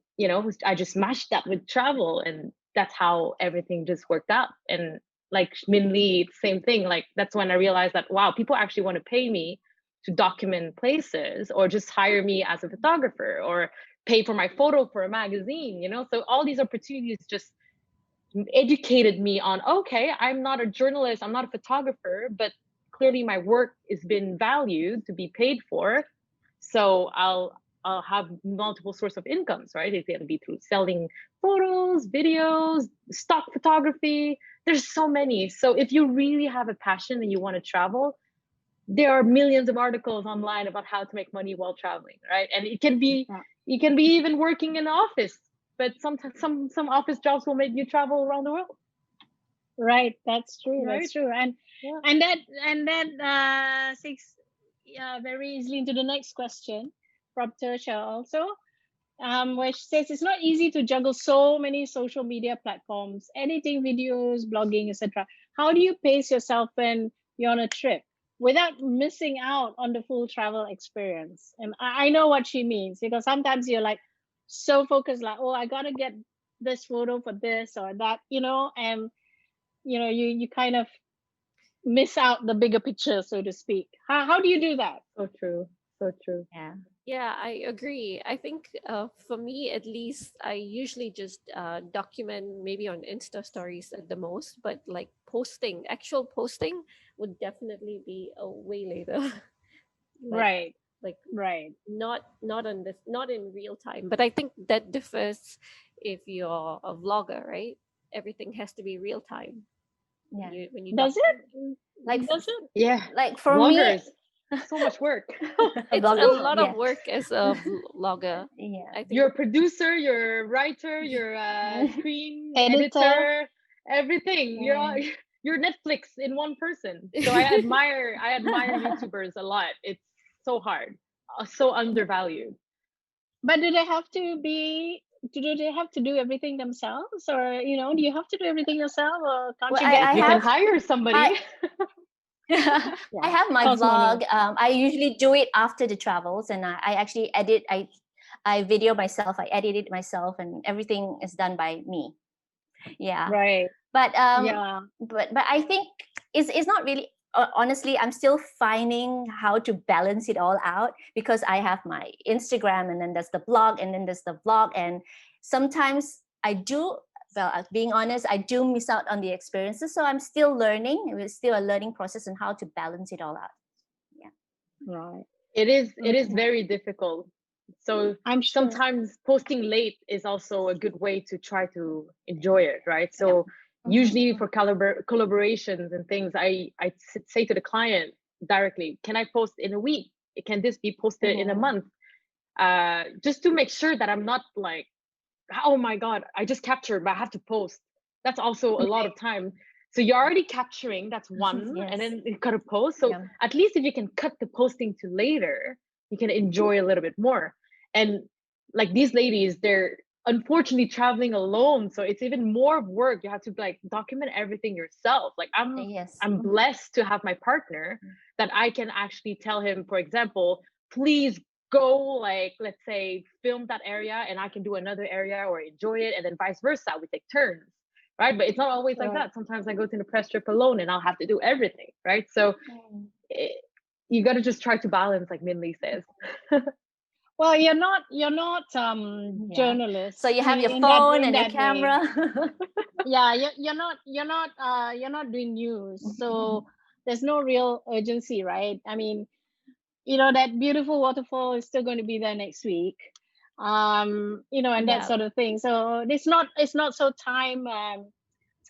I just mashed that with travel, and that's how everything just worked out. And like Min Lee, same thing. Like that's when I realized that wow, people actually want to pay me to document places, or just hire me as a photographer, or pay for my photo for a magazine. So all these opportunities just educated me on, okay, I'm not a journalist, I'm not a photographer, but clearly my work is been valued to be paid for. So I'll have multiple source of incomes, right? It's going to be through selling photos, videos, stock photography. There's so many. So if you really have a passion and you want to travel, there are millions of articles online about how to make money while traveling, right? And it can be, you can be even working in an office, but sometimes some office jobs will make you travel around the world. Right, that's true. Right? That's true. And Yeah. that takes very easily into the next question from Tersha also, which says it's not easy to juggle so many social media platforms, editing videos, blogging, etc. How do you pace yourself when you're on a trip without missing out on the full travel experience? And I know what she means, because sometimes you're like so focused, like, oh, I gotta get this photo for this or that, and you kind of miss out the bigger picture, so to speak. How do you do that? So true. So true. Yeah. Yeah, I agree. I think for me, at least, I usually just document maybe on Insta stories at the most, but like actual posting would definitely be a way later. Right. Like Right. not on this, not in real time. But I think that differs if you're a vlogger, right? Everything has to be real time. Yeah. When you Does document. it? Like Does it? Yeah. like for me, Vloggers. So much work. It's a lot of work as a vlogger. Yeah. I think You're a producer, you're a writer, you're a screen editor, everything. You're Netflix in one person. So I admire YouTubers a lot. It's so hard, so undervalued. But do they have to be? Do they have to do everything themselves, or do you have to do everything yourself, or can't Well, you get? You can hire somebody. I have my costs money. vlog. I usually do it after the travels, and I actually edit. I video myself. I edit it myself, and everything is done by me. Yeah. Right. But Yeah. but I think it's not really. Honestly, I'm still finding how to balance it all out, because I have my Instagram, and then there's the blog, and then there's the vlog, and sometimes I do. Well, being honest, I do miss out on the experiences. So I'm still learning. It's still a learning process on how to balance it all out. Right. It is very difficult. So I'm sure. sometimes posting late is also a good way to try to enjoy it, right? So usually for collaborations and things, I say to the client directly, can I post in a week? Can this be posted in a month? Just to make sure that I'm not like, oh my God, I just captured, but I have to post. That's also a lot of time. So you're already capturing, that's one, Yes. and then you got to post. So at least if you can cut the posting to later, you can enjoy a little bit more. And like these ladies, they're unfortunately traveling alone, so it's even more work. You have to like document everything yourself. Like I'm blessed to have my partner that I can actually tell him, for example, please go, like, let's say, film that area, and I can do another area or enjoy it, and then vice versa. We take turns, right? But it's not always like that. Sometimes I go to the press trip alone and I'll have to do everything, right? So you got to just try to balance, like Minli says. Well, you're not journalist. So you have your phone and your camera. Yeah, you're not doing news. So there's no real urgency, right? I mean, that beautiful waterfall is still going to be there next week. And that sort of thing. So it's not so time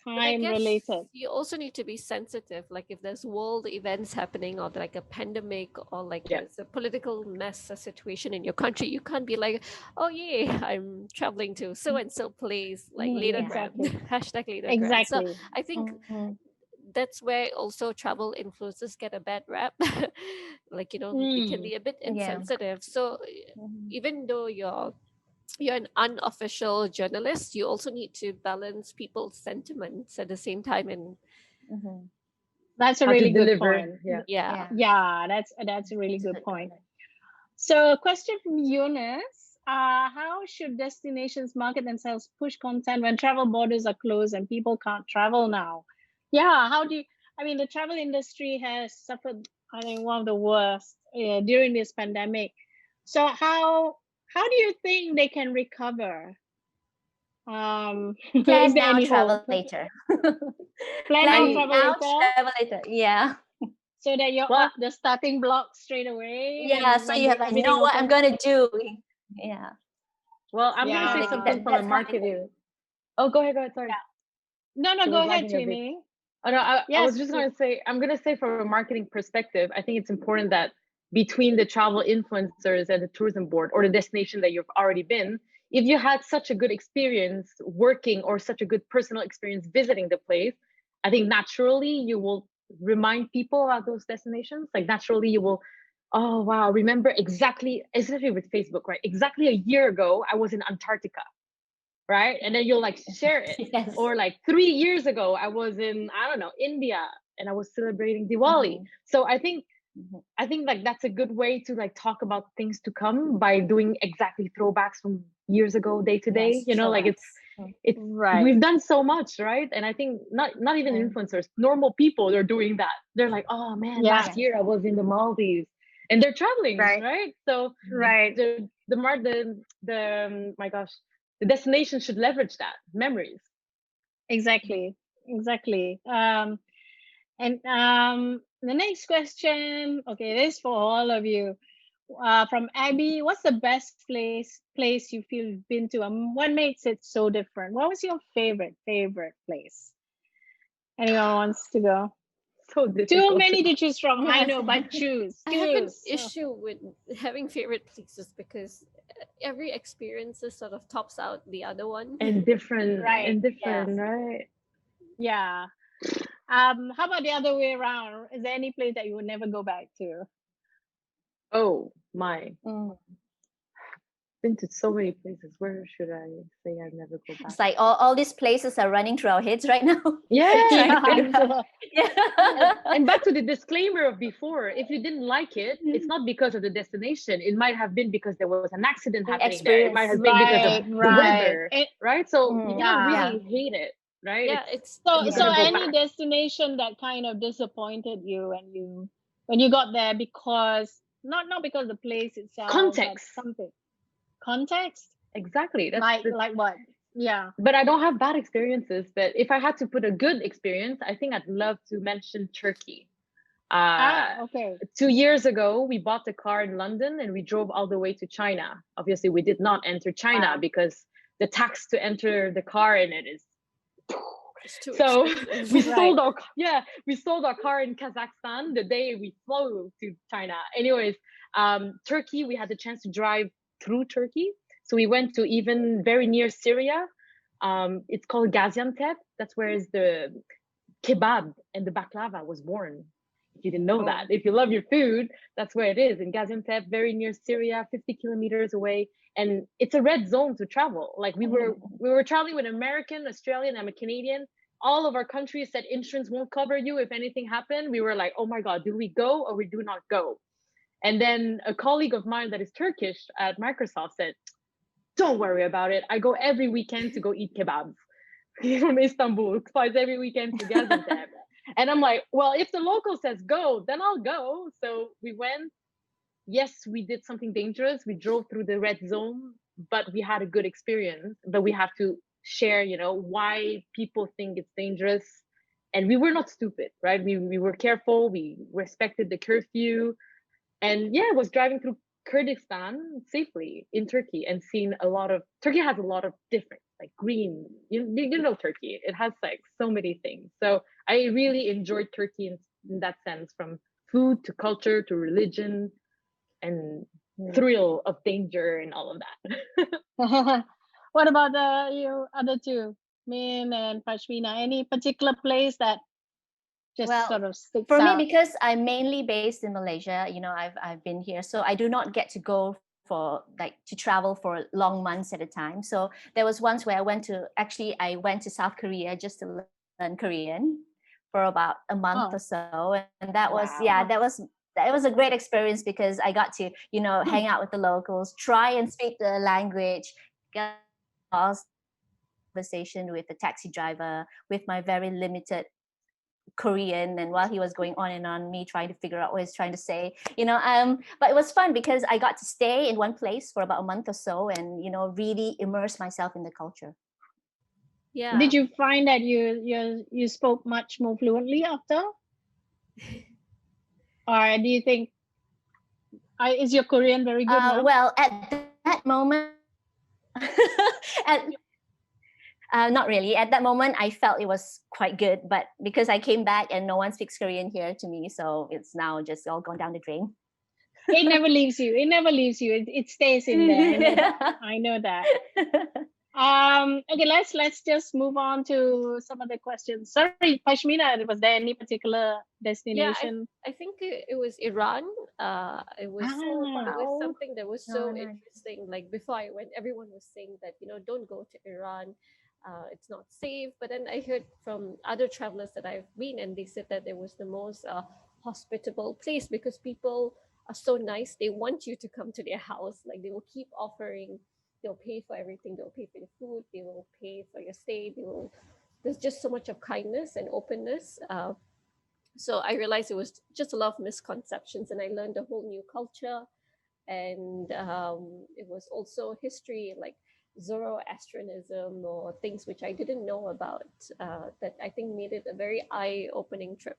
related. You also need to be sensitive. Like if there's world events happening, or like a pandemic, or like there's a political mess, a situation in your country, you can't be like, oh yeah, I'm traveling to so and so place, like later hashtag later. Exactly. So I think that's where also travel influencers get a bad rap. Like they can be a bit insensitive. So even though you're an unofficial journalist, you also need to balance people's sentiments at the same time. And that's a really good point. That's a really good point. So a question from Eunice, how should destinations market themselves, push content when travel borders are closed and people can't travel now? How do you, the travel industry has suffered, I think, one of the worst during this pandemic. So how do you think they can recover? Plan now, travel later. Plan now, travel later. Yeah. So that you're off the starting block straight away. Yeah. So you have, I know what I'm gonna do. Yeah. Well, I'm gonna say something from a marketing. Oh, go ahead. Sorry. No, It go was ahead, lagging a bit. Jamie. Oh, no, I Yes, was just please. going to say, I'm going to say from a marketing perspective, I think it's important that between the travel influencers and the tourism board or the destination that you've already been, if you had such a good experience working or such a good personal experience visiting the place, I think naturally you will remind people about those destinations. Like naturally you will, oh wow, remember exactly, especially with Facebook, right? Exactly a year ago, I was in Antarctica, right? And then you'll like share it. Yes. Or like 3 years ago, I was in, I don't know, India, and I was celebrating Diwali. Mhm. So I think Mhm. like that's a good way to like talk about things to come by doing exactly throwbacks from years ago, day to day. Yes, You know, like throwbacks. it's Right. we've done so much, right? And I think not even Mm. influencers, normal people are doing that. They're like, oh man, Yeah. last Yes. year I was in the Maldives, and they're traveling, Right. right? So Right. my gosh, the destination should leverage that memories. Exactly. Exactly. And the next question, okay, this is for all of you. From Abby, what's the best place you feel you've been to, and what makes it so different? What was your favorite place? Anyone wants to go? So Too difficult. many to choose from. I Yes. know, but choose, I have an choose. issue with having favorite places because every experience is sort of tops out the other one. and different Right. and Yes. different, right? Yeah. How about the other way around? Is there any place that you would never go back to? Oh my, Mm. been to so many places. Where should I say I never go back? It's like all these places are running through our heads right now. Yes, Trying to Yeah. figure out. So, Yeah. and back to the disclaimer of before, if you didn't like it, it's not because of the destination. It might have been because there was an accident happening there. It might Experience. have been because of right, Yeah. the right. weather, right? So you Mm. cannot Yeah. Yeah. really hate it, right? Yeah, It's it's So, you so gotta Yeah. go any back. destination that kind of disappointed you when you got there because not because the place itself, but Context. something context, Exactly. That's the like what? Yeah. but I don't have bad experiences. But if I had to put a good experience, I think I'd love to mention Turkey. Uh, Okay. 2 years ago, we bought a car in London and we drove all the way to China. Obviously, we did not enter China Wow. because the tax to enter the car in it is it's too so expensive. we Right. sold our car in Kazakhstan the day we flew to China. Anyways, Turkey, we had the chance to drive through Turkey. So we went to even very near Syria. It's called Gaziantep. That's where is the kebab and the baklava was born. If you didn't know that, Oh. if you love your food, that's where it is in Gaziantep, very near Syria, 50 kilometers away. And it's a red zone to travel. Like we were traveling with American, Australian, I'm a Canadian. All of our countries said insurance won't cover you if anything happened. We were like, oh my God, do we go or we do not go? And then a colleague of mine that is Turkish at Microsoft said, don't worry about it. I go every weekend to go eat kebabs from Istanbul, flies every weekend to Gaziantep. And I'm like, well, if the local says go, then I'll go. So we went. Yes, we did something dangerous. We drove through the red zone, but we had a good experience. But we have to share, why people think it's dangerous. And we were not stupid, right? We were careful. We respected the curfew. And yeah, I was driving through Kurdistan safely in Turkey and seen Turkey has a lot of different, like green, you know, Turkey. It has like so many things. So I really enjoyed Turkey in that sense, from food to culture to religion and thrill of danger and all of that. What about the you other two, Min and Pashmina? Any particular place that just Well, sort of sticks for me, out? because I'm mainly based in Malaysia, I've been here, so I do not get to go for like to travel for long months at a time. So there was once where I went to South Korea just to learn Korean for about a month Oh, or so, and that was Wow. that was a great experience because I got to hang out with the locals, try and speak the language, get conversation with the taxi driver with my very limited Korean, and while he was going on and on, me trying to figure out what he's trying to say, but it was fun because I got to stay in one place for about a month or so and, really immerse myself in the culture. Yeah. did you find that you spoke much more fluently after, or do you think is your Korean very good now? Well, at that moment, at Not really. At that moment, I felt it was quite good, but because I came back and no one speaks Korean here to me, so it's now just all gone down the drain. It never leaves you. It never leaves you. It stays in there. I know that. I know that. Okay, let's just move on to some of the questions. Sorry, Pashmina, was there any particular destination? I think it was Iran. It was Ah, something that was so nice. interesting. Like before I went, everyone was saying that don't go to Iran. It's not safe. But then I heard from other travelers that I've been, and they said that it was the most hospitable place because people are so nice. They want you to come to their house. Like they will keep offering. They'll pay for everything. They'll pay for your food. They will pay for your stay. They will. There's just so much of kindness and openness. So I realized it was just a lot of misconceptions, and I learned a whole new culture. And it was also history, like Zoroastrianism or things which I didn't know about, that I think made it a very eye-opening trip.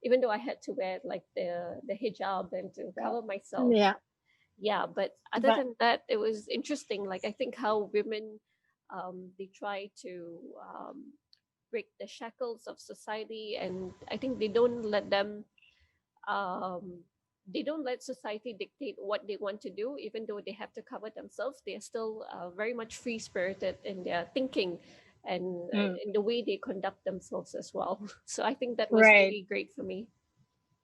Even though I had to wear like the hijab and to cover myself. yeah. But other than that, it was interesting. Like I think how women they try to break the shackles of society, and I think um, they don't let society dictate what they want to do. Even though they have to cover themselves, they are still very much free spirited in their thinking and in the way they conduct themselves as well. So I think that was really great for me.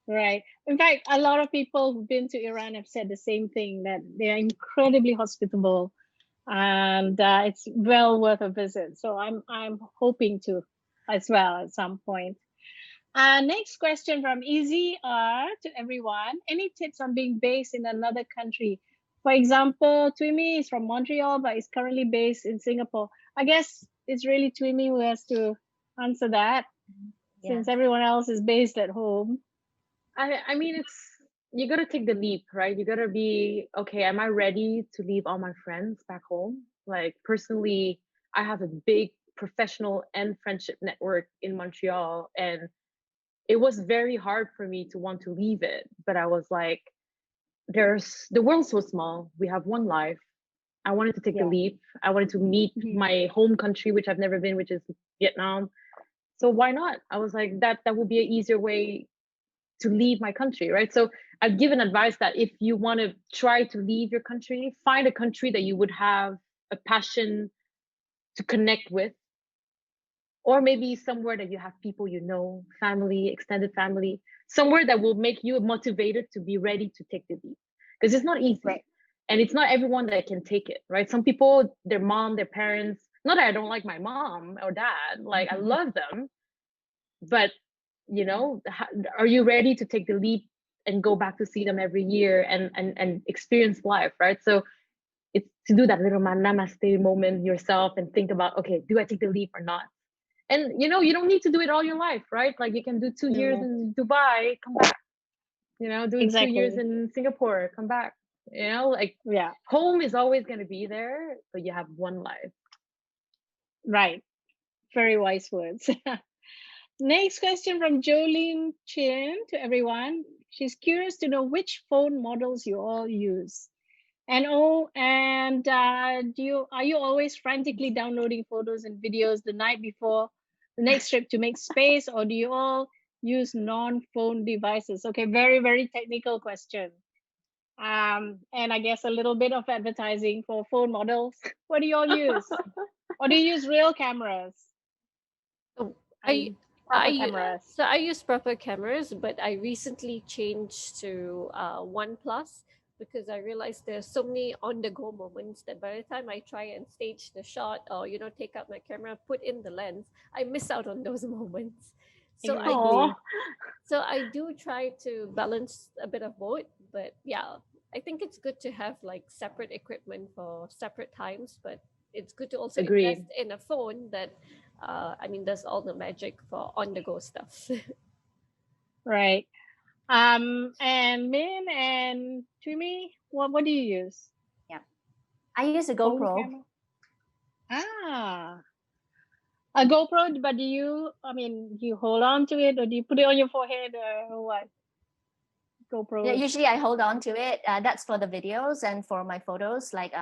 Right. In fact, a lot of people who've been to Iran have said the same thing, that they are incredibly hospitable, and it's well worth a visit. So I'm hoping to as well at some point. Next question from Easy R to everyone. Any tips on being based in another country? For example, Twimi is from Montreal, but is currently based in Singapore. I guess it's really Twimi who has to answer that, since everyone else is based at home. I mean, you gotta take the leap, right? You gotta be okay. Am I ready to leave all my friends back home? Like personally, I have a big professional and friendship network in Montreal, and it was very hard for me to want to leave it. But I was like, the world's so small. We have one life. I wanted to take the leap. I wanted to meet my home country, which I've never been, which is Vietnam. So why not? I was like, that would be an easier way to leave my country, right? So I've given advice that if you want to try to leave your country, find a country that you would have a passion to connect with, or maybe somewhere that you have people family, extended family, somewhere that will make you motivated to be ready to take the leap, because it's not easy. And it's not everyone that can take it, right? Some people, their mom, their parents, not that I don't like my mom or dad, like I love them, but are you ready to take the leap and go back to see them every year and experience life, right? So it's to do that little namaste moment yourself and think about, okay, do I take the leap or not? And you don't need to do it all your life, right? Like you can do 2 years in Dubai, come back, do 2 years in Singapore, come back, home is always going to be there, but you have one life. Right. Very wise words. Next question from Jolene Chin to everyone. She's curious to know which phone models you all use. And are you always frantically downloading photos and videos the night before the next trip to make space, or do you all use non-phone devices? Okay, very, very technical question. And I guess a little bit of advertising for phone models. What do you all use? Or do you use real cameras? I use proper cameras, but I recently changed to OnePlus because I realized there's so many on-the-go moments that by the time I try and stage the shot or take out my camera, put in the lens, I miss out on those moments. So I do try to balance a bit of both, but yeah, I think it's good to have like separate equipment for separate times, but it's good to also invest in a phone that does all the magic for on-the-go stuff. Right. And Min and Tumi, what do you use? Yeah, I use a GoPro. A GoPro, but do you hold on to it, or do you put it on your forehead, or what? GoPro. Yeah, usually I hold on to it. That's for the videos, and for my photos, like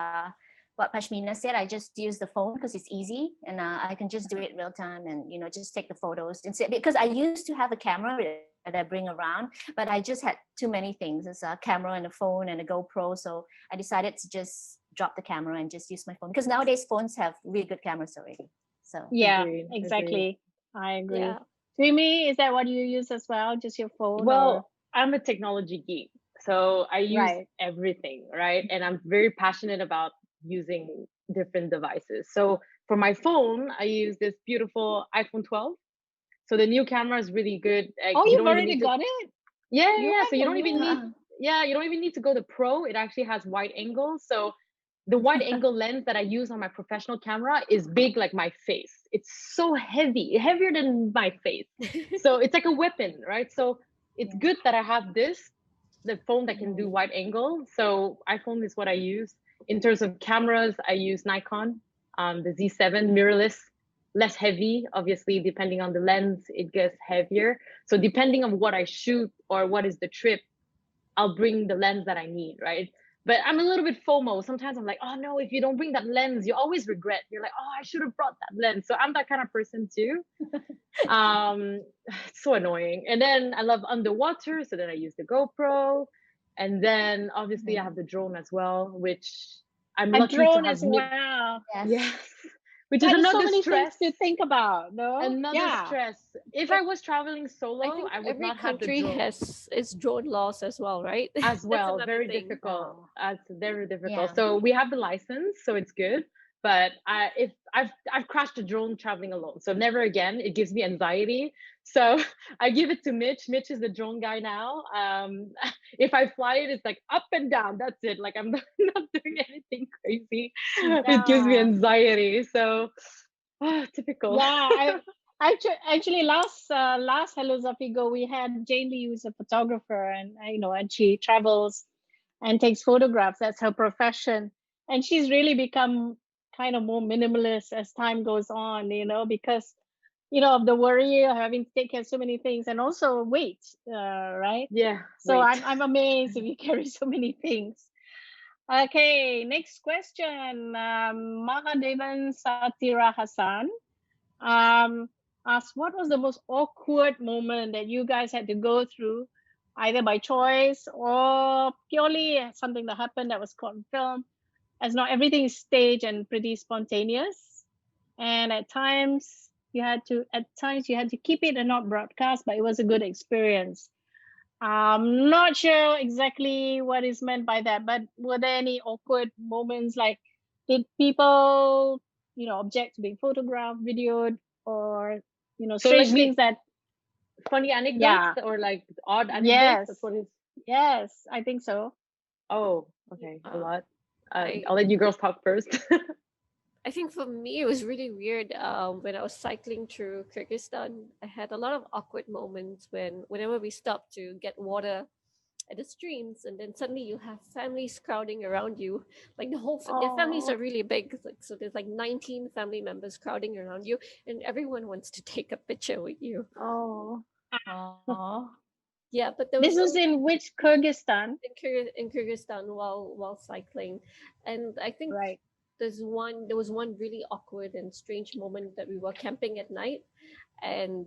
what Pashmina said. I just use the phone because it's easy, and I can just do it real time, and just take the photos instead. Because I used to have a camera that I bring around, but I just had too many things. It's a camera and a phone and a GoPro, so I decided to just drop the camera and just use my phone, because nowadays phones have really good cameras already. So Yeah, Agreed, exactly. I agree. Yeah. Simi, is that what you use as well? Just your phone? Well, I'm a technology geek, so I use Right. everything, right? And I'm very passionate about using different devices. So for my phone, I use this beautiful iPhone 12. So the new camera is really good. Like, Oh, you you've don't even already need to. got it? Yeah, yeah, You yeah. have So you the don't even need. new. Yeah, you don't even need to go to pro. It actually has wide angle. So the wide angle lens that I use on my professional camera is big like my face. It's so heavy, heavier than my face. So it's like a weapon, right? So it's Yeah. good that I have this, the phone that can do Mm. wide angle. So iPhone is what I use. In terms of cameras, I use Nikon, the Z7 mirrorless, less heavy. Obviously, depending on the lens, it gets heavier. So depending on what I shoot or what is the trip, I'll bring the lens that I need, right? But I'm a little bit FOMO. Sometimes I'm like, oh no, if you don't bring that lens, you always regret. You're like, oh, I should have brought that lens. So I'm that kind of person too. um, it's so annoying. And then I love underwater, so then I use the GoPro. And then obviously I have the drone as well, which I'm A lucky to drone have as well. Yes. yes, which is Yeah, there's so another many things stress. to think about, no? Another Yeah. stress. If But I was traveling I solo, think I would every not have the country drone has its drone laws as well, right? as That's well. another Very thing. difficult. Oh. That's very difficult. Yeah. So we have the license, so it's good. But if I've crashed a drone traveling alone, so never again. It gives me anxiety. So I give it to Mitch. Mitch is the drone guy now. If I fly it, it's like up and down. That's it. Like I'm not doing anything crazy. It gives me Yeah. anxiety. So typical. Yeah. Actually last Hello Zafigo, we had Jane Lee, who's a photographer, and and she travels and takes photographs. That's her profession. And she's really become kind of more minimalist as time goes on, because of the worry of having to take care of so many things, and also weight, right? Yeah. So Wait. I'm amazed if you carry so many things. Okay, next question. Mahadevan Satira Hassan um, asked, what was the most awkward moment that you guys had to go through, either by choice or purely something that happened that was caught on film, as not everything is staged and pretty spontaneous. And at times you had to keep it and not broadcast, but it was a good experience. I'm not sure exactly what is meant by that, but were there any awkward moments? Like, did people, object to being photographed, videoed, or, So like strange things that, funny anecdotes yeah, or like odd anecdotes? yes, That's what it's. yes, I think so. Oh, okay, a Uh, lot. I I'll let you girls talk first. I think for me it was really weird. When I was cycling through Kyrgyzstan, I had a lot of awkward moments whenever we stopped to get water at the streams, and then suddenly you have families crowding around you. Like their families are Oh, really big. Like, so there's like 19 family members crowding around you, and everyone wants to take a picture with you. oh. Oh. Yeah, but there This was was in which Kyrgyzstan? in Kyrgyzstan while cycling, and I think Right. there was one really awkward and strange moment that we were camping at night, and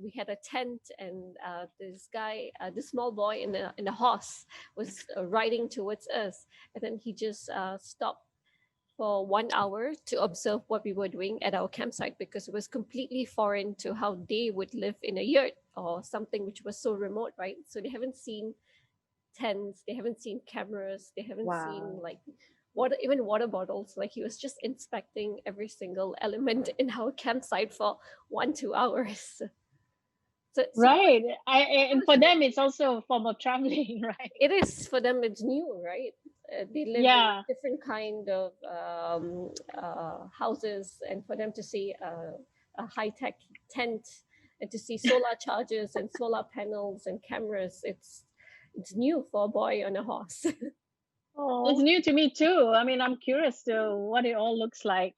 we had a tent, and this small boy in a horse was riding towards us, and then he just stopped for 1 hour to observe what we were doing at our campsite, because it was completely foreign to how they would live in a yurt or something which was so remote, right? So they haven't seen tents, they haven't seen cameras, they haven't seen Wow. like water bottles. Like he was just inspecting every single element in our campsite for 1 2 hours. So Right. that And was for really, them, it's also a form of traveling, right? it is for them, it's new, right? They live in Yeah. different kind of houses, and for them to see a high-tech tent and to see solar chargers and solar panels and cameras, it's new for a boy on a horse. It's Oh, new to me too. I mean, I'm curious to what it all looks like.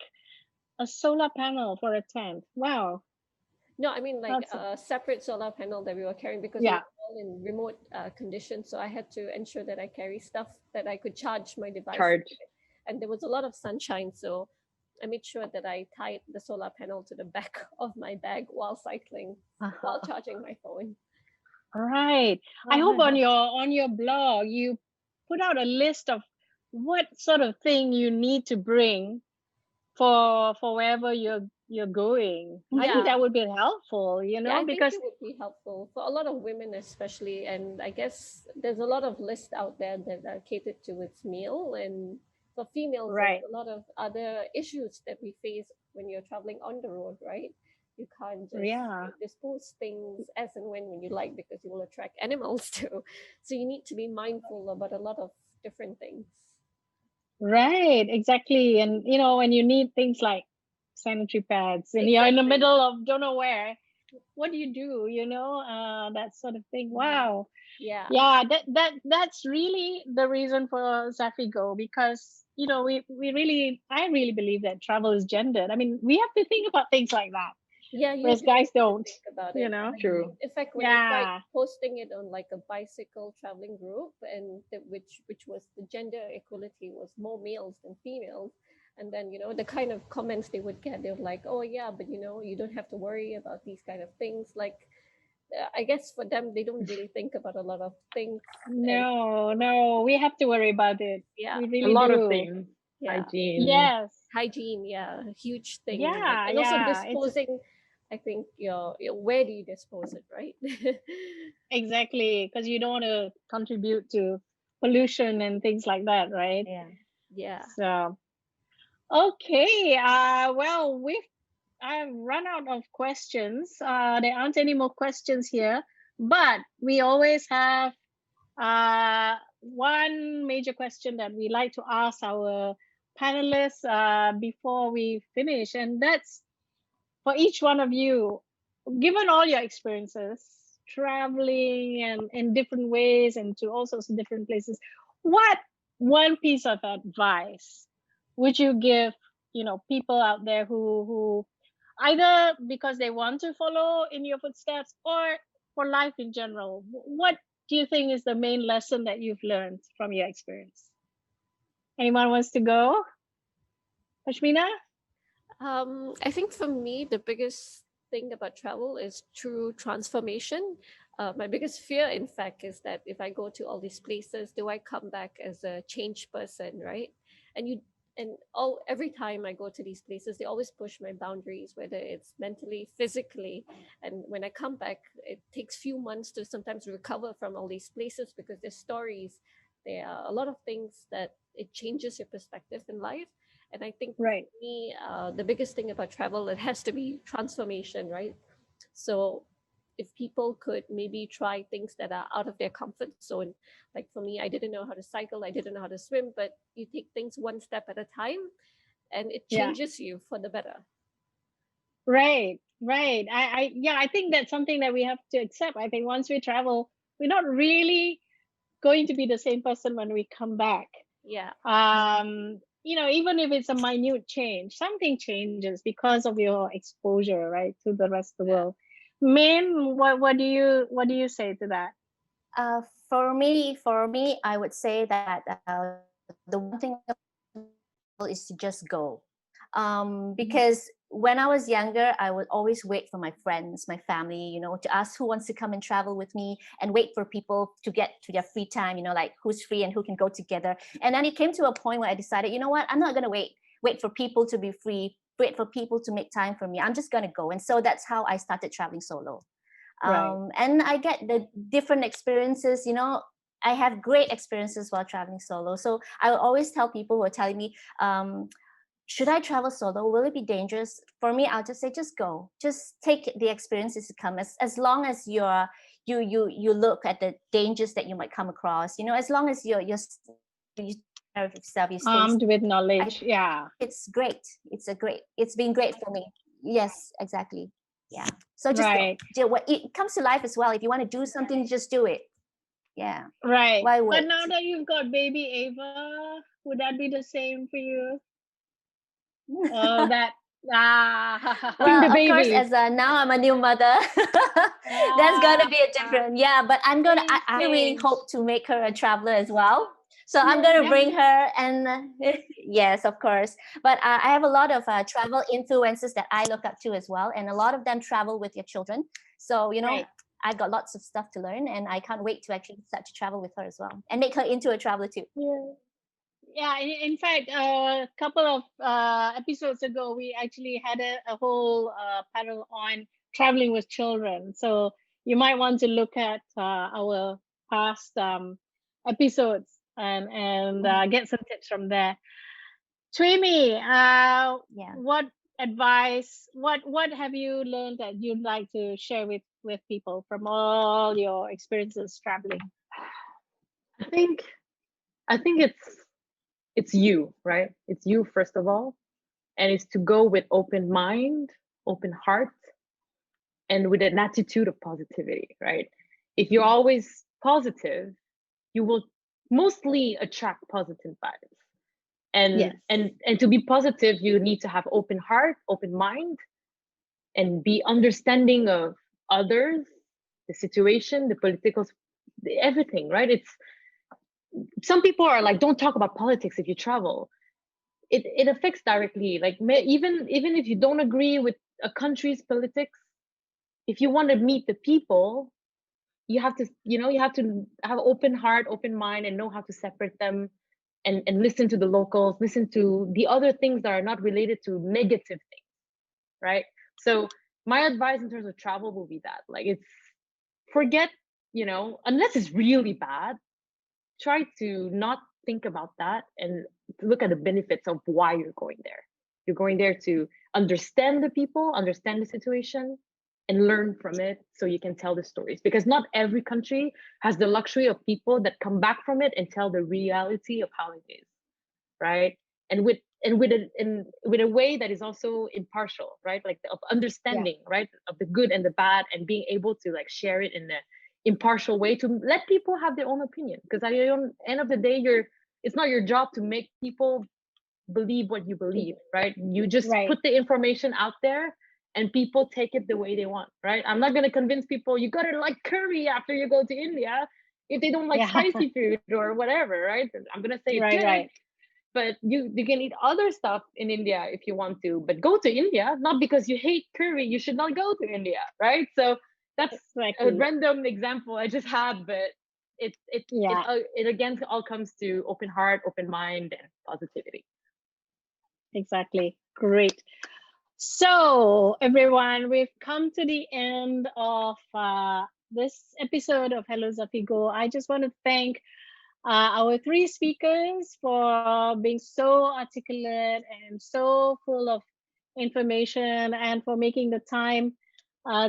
A solar panel for a tent. Wow. No, I mean like That's a separate solar panel that we were carrying, because we yeah. were all in remote conditions. So I had to ensure that I carry stuff that I could charge my device. charge. and there was a lot of sunshine. So I made sure that I tied the solar panel to the back of my bag while cycling, while charging my phone. Right. I hope on your blog you put out a list of what sort of thing you need to bring for wherever you're going. I think that would be helpful, you know, I because think it would be helpful for a lot of women, especially. And I guess there's a lot of lists out there that are catered towards male, and for females, right. there's a lot of other issues that we face when you're traveling on the road, right? You can't just dispose things as and when you like, because you will attract animals too. So you need to be mindful about a lot of different things. Right, exactly. And you know, when you need things like sanitary pads and you're in the middle of don't know where, what do? You know, that sort of thing. Wow. Yeah, that's really the reason for Zafigo, because you know, I really believe that travel is gendered. I mean, we have to think about things like that. Yeah, whereas guys don't think about you it. know. True. In fact, when I tried posting it on like a bicycle traveling group, and which was the gender equality was more males than females, and then you know the kind of comments they would get, they're like, oh yeah, but you know, you don't have to worry about these kind of things. Like I guess for them, they don't really think about a lot of things. No, we have to worry about it. Yeah, we really a lot do. of things. Hygiene. Yes, hygiene. Yeah, a huge thing. Yeah, and also disposing. I think where do you dispose it, right? Exactly, because you don't want to contribute to pollution and things like that, right? Yeah. So, okay. Well, I've run out of questions. There aren't any more questions here, but we always have one major question that we like to ask our panelists before we finish, and that's for each one of you, given all your experiences traveling and in different ways and to all sorts of different places, what one piece of advice would you give, you know, people out there who either because they want to follow in your footsteps or for life in general? What do you think is the main lesson that you've learned from your experience? Anyone wants to go? Pashmina? I think for me, the biggest thing about travel is true transformation. My biggest fear, in fact, is that if I go to all these places, do I come back as a changed person, right? Every time I go to these places, they always push my boundaries, whether it's mentally, physically. And when I come back, it takes few months to sometimes recover from all these places, because there's stories, there are a lot of things that it changes your perspective in life. And I think for me, the biggest thing about travel, it has to be transformation, right? So if people could maybe try things that are out of their comfort zone, like for me, I didn't know how to cycle, I didn't know how to swim, but you take things one step at a time, and it changes you for the better. Right. I think that's something that we have to accept. I think once we travel, we're not really going to be the same person when we come back. You know, even if it's a minute change, something changes because of your exposure, right, to the rest of the world. Min, what do you say to that? For me, I would say that the one thing is to just go, because when I was younger, I would always wait for my friends, my family, you know, to ask who wants to come and travel with me, and wait for people to get to their free time, you know, like who's free and who can go together. And then it came to a point where I decided, you know what, I'm not going to wait for people to be free, wait for people to make time for me. I'm just going to go. And so that's how I started traveling solo. And I get the different experiences, you know. I have great experiences while traveling solo. So I will always tell people who are telling me, should I travel solo? Will it be dangerous? For me, I'll just say, just go. Just take the experiences to come. As long as you look at the dangers that you might come across. You know, as long as you're armed with knowledge. It's great. It's been great for me. Yes, exactly. Yeah. So just go. It comes to life as well. If you want to do something, just do it. Yeah. Right. Why wait? But now that you've got baby Ava, would that be the same for you? Oh, that well, of course, as now I'm a new mother, that's gonna be a different. But I really hope to make her a traveler as well. So I'm going to Yeah. bring her, and yes, of course. But I have a lot of travel influencers that I look up to as well, and a lot of them travel with their children. So Right. I got lots of stuff to learn, and I can't wait to actually start to travel with her as well, and make her into a traveler too. Yeah. Yeah, in fact, a couple of episodes ago, we actually had a whole panel on traveling with children. So you might want to look at our past episodes and get some tips from there. Twimi, Yeah. what advice, what have you learned that you'd like to share with people from all your experiences traveling? I think it's you, right? It's you first of all, and it's to go with open mind, open heart, and with an attitude of positivity, right? If you're always positive, you will mostly attract positive vibes. And Yes. and to be positive, you need to have open heart, open mind, and be understanding of others, the situation, the political, everything, right? It's some people are like, don't talk about politics if you travel. It affects directly. Like even if you don't agree with a country's politics, if you want to meet the people, you have to you have to have open heart, open mind, and know how to separate them, and listen to the locals, listen to the other things that are not related to negative things, right? So my advice in terms of travel will be that, like, it's forget, unless it's really bad, try to not think about that and look at the benefits of why you're going there. You're going there to understand the people, understand the situation, and learn from it so you can tell the stories. Because not every country has the luxury of people that come back from it and tell the reality of how it is, right? And with a way that is also impartial, right? Like of understanding, right, of the good and the bad, and being able to like share it in an impartial way to let people have their own opinion. Because at the end of the day, it's not your job to make people believe what you believe, right? You just Right. put the information out there and people take it the way they want, right? I'm not going to convince people you got to like curry after you go to India if they don't like Yeah. spicy food or whatever, right? I'm going to say it's Right, good, right. but you can eat other stuff in India if you want to, but go to India, not because you hate curry, you should not go to India, right? So that's a Exactly. random example I just had, but Yeah. it again all comes to open heart, open mind, and positivity. Exactly. Great. So, everyone, we've come to the end of this episode of Hello Zafigo. I just want to thank our three speakers for being so articulate and so full of information, and for making the time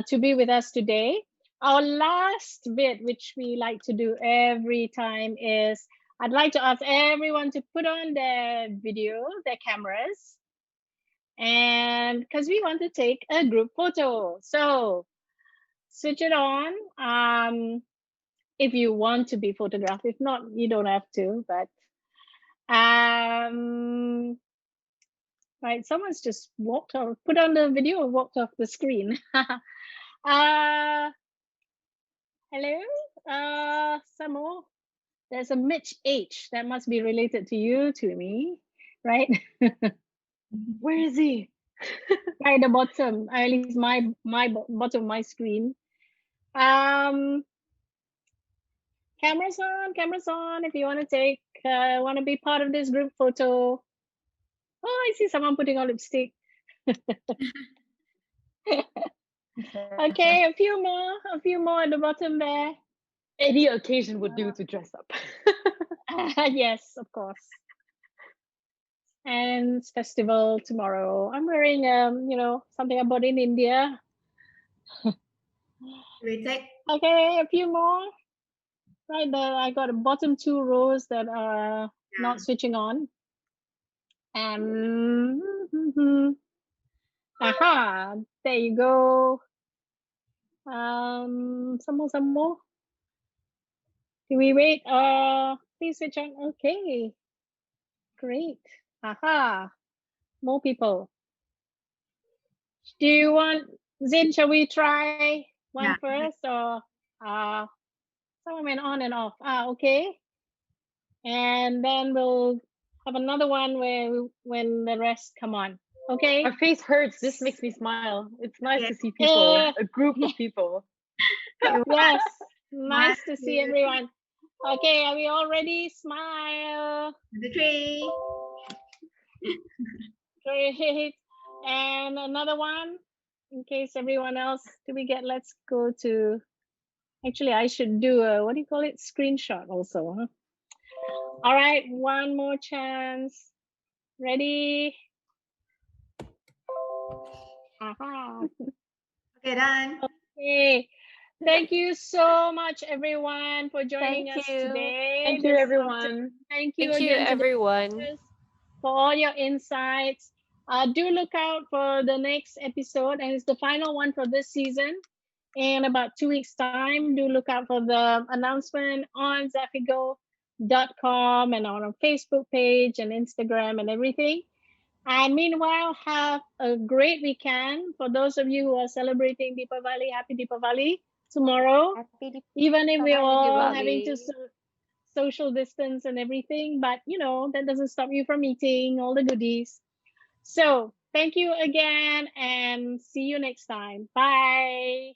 to be with us today. Our last bit, which we like to do every time, is I'd like to ask everyone to put on their video, their cameras, and because we want to take a group photo. So switch it on if you want to be photographed. If not, you don't have to, but right, someone's just walked off, put on the video and walked off the screen. Hello, Samo. There's a Mitch H that must be related to you, to me, right? Where is he? Right at the bottom, at least my bottom of my screen. Cameras on. If you want to want to be part of this group photo. Oh, I see someone putting on lipstick. Okay, a few more at the bottom there. Any occasion would do to dress up. Yes, of course. And festival tomorrow. I'm wearing something I bought in India. Okay, a few more. Right there, I got a bottom two rows that are not switching on. And aha, there you go. Some more. Do we wait? Please switch on. Okay, great. Aha, more people. Do you want, Zin, shall we try one first, or someone went on and off? Okay. and then we'll have another one when the rest come on. Okay. My face hurts. This makes me smile. It's nice to see people, Eh, a group of people. yes, nice to see everyone. Okay, are we all ready? Smile. The tree. Great. And another one, in case everyone else, let's go to, actually, I should do a, what do you call it? Screenshot also, huh? All right, one more chance. Ready? Aha. Okay, done. Okay. Thank you so much, everyone, for joining Thank us you. today. Thank you, this everyone. afternoon. Thank you Thank you, again to the everyone. speakers for all your insights. Do look out for the next episode, and it's the final one for this season. In about 2 weeks' time, do look out for the announcement on Zafigo.com and on our Facebook page and Instagram and everything. And meanwhile, have a great weekend. For those of you who are celebrating Deepavali, happy Deepavali tomorrow. Happy Even if we're Happy all having to Diwali. social distance and everything, but that doesn't stop you from eating all the goodies. So thank you again and see you next time. Bye.